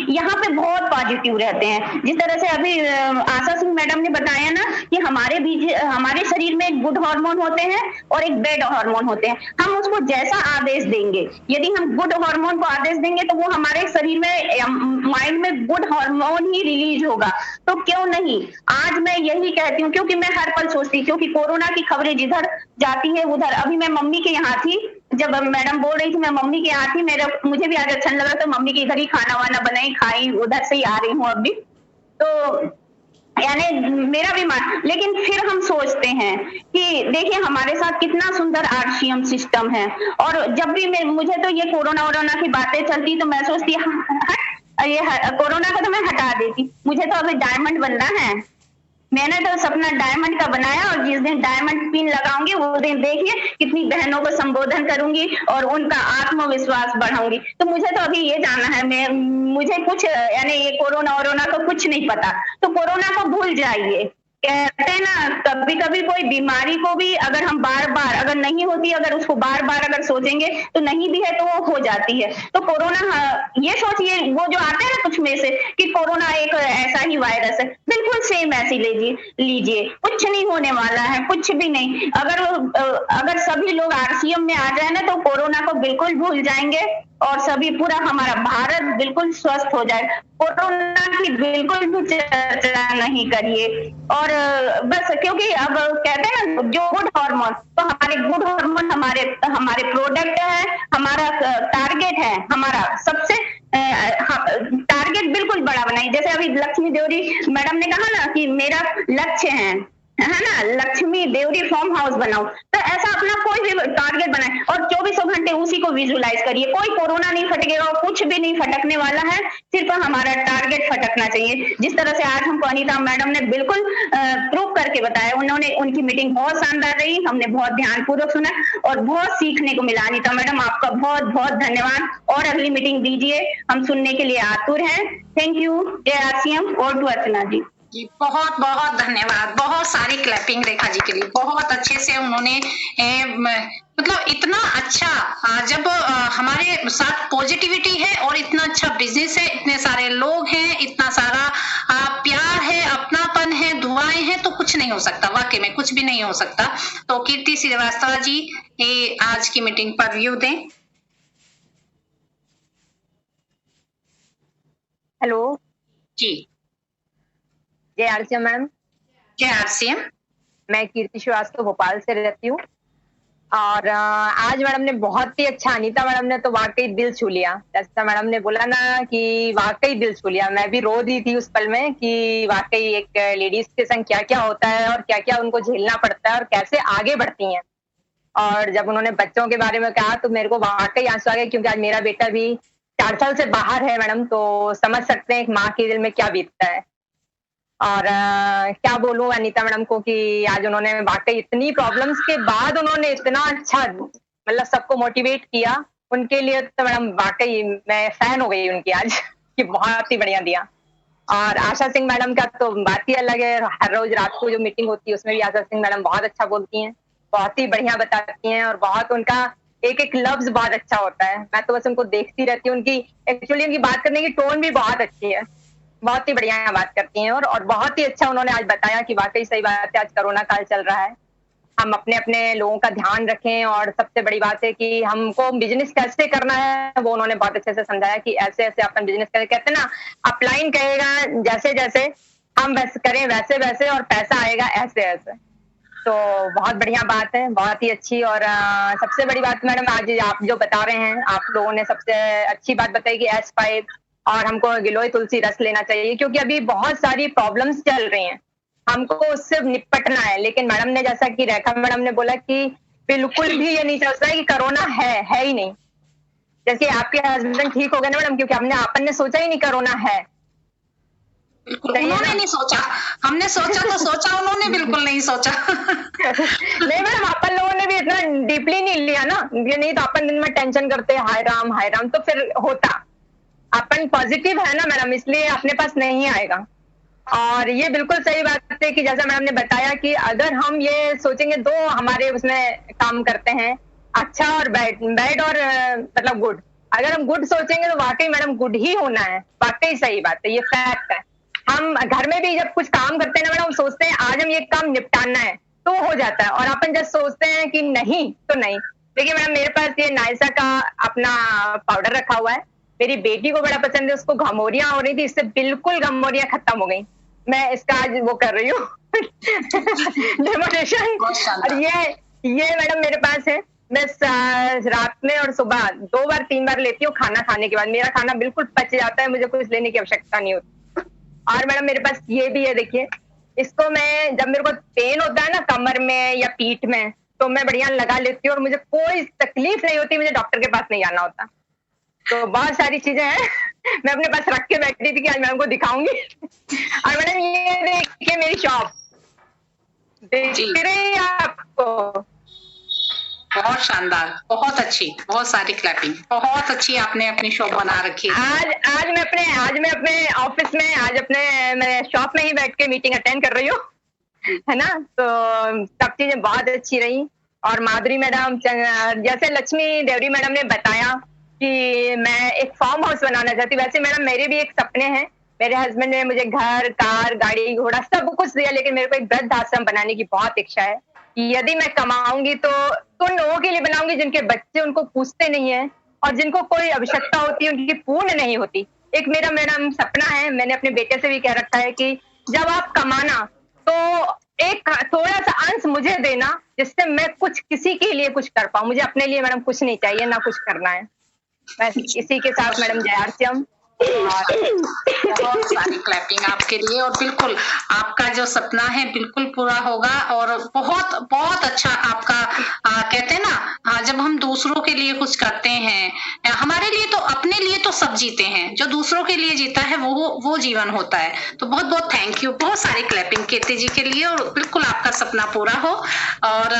[SPEAKER 9] यहाँ पे बहुत पॉजिटिव रहते हैं। जिस तरह से अभी आशा सिंह मैडम ने बताया ना कि हमारे शरीर में एक गुड हार्मोन होते हैं और एक बैड हार्मोन होते हैं, हम उसको जैसा आदेश देंगे, यदि हम गुड हार्मोन को आदेश देंगे तो वो हमारे शरीर में, माइंड में गुड हार्मोन ही रिलीज होगा। तो क्यों नहीं, आज मैं यही कहती हूँ, क्योंकि मैं हर पल सोचती हूँ, क्योंकि कोरोना की खबरें जिधर जाती है उधर, अभी मैं मम्मी के यहाँ थी, जब मैडम बोल रही थी मैं मम्मी के यहाँ थी, मुझे भी आज अच्छा लगा, तो मम्मी के इधर ही खाना वाना बनाई, खाई, उधर से ही आ रही हूँ अभी। तो यानी मेरा भी मान, लेकिन फिर हम सोचते हैं कि देखिए हमारे साथ कितना सुंदर आरसीएम सिस्टम है। और जब भी मुझे तो ये कोरोना की बातें चलती तो मैं सोचती ये कोरोना को तो मैं हटा देती, मुझे तो अभी डायमंड बनना है। मैंने तो सपना डायमंड का बनाया, और जिस दिन डायमंड पिन लगाऊंगी वो दिन देखिए कितनी बहनों को संबोधन करूंगी और उनका आत्मविश्वास बढ़ाऊंगी। तो मुझे तो अभी ये जानना है, मुझे कुछ, यानी ये कोरोना को कुछ नहीं पता, तो कोरोना को भूल जाइए, कहते हैं ना, कभी कभी कोई बीमारी को भी अगर हम बार बार अगर नहीं होती, अगर उसको बार बार अगर सोचेंगे तो नहीं भी है तो वो हो जाती है। तो कोरोना, ये सोचिए वो जो आते हैं ना कुछ में से कि कोरोना एक ऐसा ही वायरस है, बिल्कुल सेम ऐसी लीजिए, कुछ नहीं होने वाला है, कुछ भी नहीं। अगर सभी लोग आरसीएम में आ जाए ना तो कोरोना को बिल्कुल भूल जाएंगे और सभी पूरा हमारा भारत बिल्कुल स्वस्थ हो जाए। कोरोना की बिल्कुल भी चर्चा नहीं करिए। और बस क्योंकि अब कहते हैं ना जो गुड हार्मोन, तो हमारे गुड हार्मोन हमारे प्रोडक्ट है, हमारा टारगेट है, हमारा सबसे टारगेट बिल्कुल बड़ा बनाइए। जैसे अभी लक्ष्मी देवरी मैडम ने कहा ना कि मेरा लक्ष्य है ना, लक्ष्मी देवरी फार्म हाउस बनाओ, तो ऐसा अपना कोई भी टारगेट बनाए और 24 घंटे उसी को विजुलाइज करिए। कोई कोरोना नहीं फटकेगा, कुछ भी नहीं फटकने वाला है, सिर्फ हमारा टारगेट फटकना चाहिए। जिस तरह से आज हमको अनीता मैडम ने बिल्कुल प्रूव करके बताया, उनकी मीटिंग बहुत शानदार रही, हमने बहुत ध्यानपूर्वक सुना और बहुत सीखने को मिला। अनीता मैडम आपका बहुत बहुत धन्यवाद और अगली मीटिंग दीजिए, हम सुनने के लिए आतुर हैं। Thank you. जय आरसीएम। और टू अर्चना जी।
[SPEAKER 1] बहुत बहुत धन्यवाद, बहुत सारी क्लैपिंग रेखा जी के लिए। बहुत अच्छे से उन्होंने मतलब इतना अच्छा, जब हमारे साथ पॉजिटिविटी है और इतना अच्छा बिजनेस है, इतने सारे लोग हैं, इतना सारा प्यार है, अपनापन है, दुआएं हैं, तो कुछ नहीं हो सकता, वाकई में कुछ भी नहीं हो सकता। तो कीर्ति श्रीवास्तव जी ये आज की मीटिंग पर व्यू दें।
[SPEAKER 10] हेलो
[SPEAKER 1] जी।
[SPEAKER 10] जय आरसीएम मैडम।
[SPEAKER 1] जय आरसीएम।
[SPEAKER 10] मैं कीर्ति श्रीवास्तव भोपाल से रहती हूँ और आज मैडम ने बहुत ही अच्छा, अनीता मैडम ने तो वाकई दिल छू लिया। जैसा मैडम ने बोला ना कि वाकई दिल छू लिया, मैं भी रो रही थी उस पल में कि वाकई एक लेडीज के संग क्या क्या होता है और क्या क्या उनको झेलना पड़ता है और कैसे आगे बढ़ती हैं। और जब उन्होंने बच्चों के बारे में कहा तो मेरे को वाकई आंसू आ गए, क्योंकि आज मेरा बेटा भी 4 साल से बाहर है मैडम, तो समझ सकते हैं एक माँ के दिल में क्या बीतता है। और क्या बोलूं अनीता मैडम को कि आज उन्होंने वाकई इतनी प्रॉब्लम्स के बाद उन्होंने इतना अच्छा मतलब सबको मोटिवेट किया, उनके लिए तो मैडम वाकई मैं फैन हो गई उनकी आज कि बहुत ही बढ़िया दिया। और आशा सिंह मैडम का तो बात ही अलग है, हर रोज रात को जो मीटिंग होती है उसमें भी आशा सिंह मैडम बहुत अच्छा बोलती हैं, बहुत ही बढ़िया बताती हैं और बहुत उनका एक एक लफ्ज बहुत अच्छा होता है। मैं तो बस उनको देखती रहती हूँ, उनकी एक्चुअली उनकी बात करने की टोन भी बहुत अच्छी है, बहुत ही बढ़िया बात करती हैं। और बहुत ही अच्छा उन्होंने आज बताया कि वाकई सही बात है, आज कोरोना काल चल रहा है, हम अपने अपने लोगों का ध्यान रखें और सबसे बड़ी बात है कि हमको बिजनेस कैसे करना है वो उन्होंने बहुत अच्छे से समझाया कि ऐसे ऐसे अपन बिजनेस करें। कहते हैं ना अपलाइन कहेगा जैसे जैसे हम वैसे करें वैसे वैसे और पैसा आएगा ऐसे ऐसे। तो बहुत बढ़िया बात है, बहुत ही अच्छी। और सबसे बड़ी बात मैडम आज आप जो बता रहे हैं, आप लोगों ने सबसे अच्छी बात बताई कि S5 और हमको गिलोय तुलसी रस लेना चाहिए, क्योंकि अभी बहुत सारी प्रॉब्लम्स चल रही हैं, हमको उससे निपटना है। लेकिन मैडम ने जैसा कि रेखा मैडम ने बोला कि बिल्कुल भी ये नहीं सोचता है कि कोरोना है ही नहीं। जैसे आपके हस्बैंड ठीक हो गए ना मैडम, क्योंकि अपन ने सोचा ही नहीं कोरोना है।
[SPEAKER 1] उन्होंने नहीं सोचा, हमने सोचा तो सोचा, उन्होंने बिल्कुल नहीं सोचा।
[SPEAKER 10] नहीं मैडम, अपन लोगों ने भी इतना डीपली नहीं लिया ना, ये नहीं तो अपन दिन में टेंशन करते हाय राम, तो फिर होता। अपन पॉजिटिव है ना मैडम, इसलिए अपने पास नहीं आएगा। और ये बिल्कुल सही बात है कि जैसा मैडम ने बताया कि अगर हम ये सोचेंगे, 2 हमारे उसमें काम करते हैं, अच्छा और बैड और मतलब गुड। अगर हम गुड सोचेंगे तो वाकई मैडम गुड ही होना है, वाकई सही बात है, ये फैक्ट है। हम घर में भी जब कुछ काम करते हैं ना मैडम, सोचते हैं आज हम ये काम निपटाना है तो हो जाता है, और अपन जब सोचते हैं कि नहीं तो नहीं। देखिए मैडम, मेरे पास ये नायसा का अपना पाउडर रखा हुआ है, मेरी बेटी को बड़ा पसंद है, उसको घमोरियां हो रही थी, इससे बिल्कुल घमोरियां खत्म हो गई। मैं इसका आज वो कर रही हूँ डेमोनेशन। और ये मैडम मेरे पास है, मैं रात में और सुबह 2 बार 3 बार लेती हूँ खाना खाने के बाद, मेरा खाना बिल्कुल पच जाता है, मुझे कुछ लेने की आवश्यकता नहीं होती। और मैडम मेरे पास ये भी है, देखिए इसको मैं जब मेरे को पेन होता है ना कमर में या पीठ में, तो मैं बढ़िया लगा लेती हूँ और मुझे कोई तकलीफ नहीं होती, मुझे डॉक्टर के पास नहीं जाना होता। तो बहुत सारी चीजें हैं मैं अपने पास रख के बैठी थी कि आज मैडम को दिखाऊंगी। और मैडम ये देखिए मेरी शॉप देख रही है आपको,
[SPEAKER 1] बहुत शानदार, बहुत अच्छी, बहुत सारी क्लैपिंग, बहुत अच्छी आपने अपनी शॉप बना रखी है।
[SPEAKER 10] आज मैं अपने ऑफिस में, आज अपने मैं शॉप में ही बैठ के मीटिंग अटेंड कर रही हूँ। है ना। तो सब चीजें बहुत अच्छी रही। और माधुरी मैडम, जैसे लक्ष्मी देवरी मैडम ने बताया कि मैं एक फार्म हाउस बनाना चाहती हूँ, वैसे मैडम मेरे भी एक सपने हैं। मेरे हस्बैंड ने मुझे घर, कार, गाड़ी, घोड़ा सब कुछ दिया, लेकिन मेरे को एक वृद्धाश्रम बनाने की बहुत इच्छा है। यदि मैं कमाऊंगी तो उन लोगों के लिए बनाऊंगी जिनके बच्चे उनको पूछते नहीं है और जिनको कोई आवश्यकता होती है उनकी पूर्ण नहीं होती। एक मेरा मैडम सपना है, मैंने अपने बेटे से भी कह रखा है कि जब आप कमाना तो एक थोड़ा सा अंश मुझे देना, जिससे मैं कुछ किसी के लिए कुछ कर पाऊं। मुझे अपने लिए मैडम कुछ नहीं चाहिए, ना कुछ करना है। बस इसी के साथ मैडम जय आरसीएम।
[SPEAKER 1] बहुत सारी क्लैपिंग आपके लिए। और बिल्कुल आपका जो सपना है बिल्कुल पूरा होगा। और बहुत बहुत अच्छा आपका कहते हैं ना, जब हम दूसरों के लिए कुछ करते हैं, हमारे लिए तो अपने लिए तो सब जीते हैं, जो दूसरों के लिए जीता है वो जीवन होता है। तो बहुत बहुत थैंक यू, बहुत सारी क्लैपिंग कीर्ति जी के लिए। और बिल्कुल आपका सपना पूरा हो। और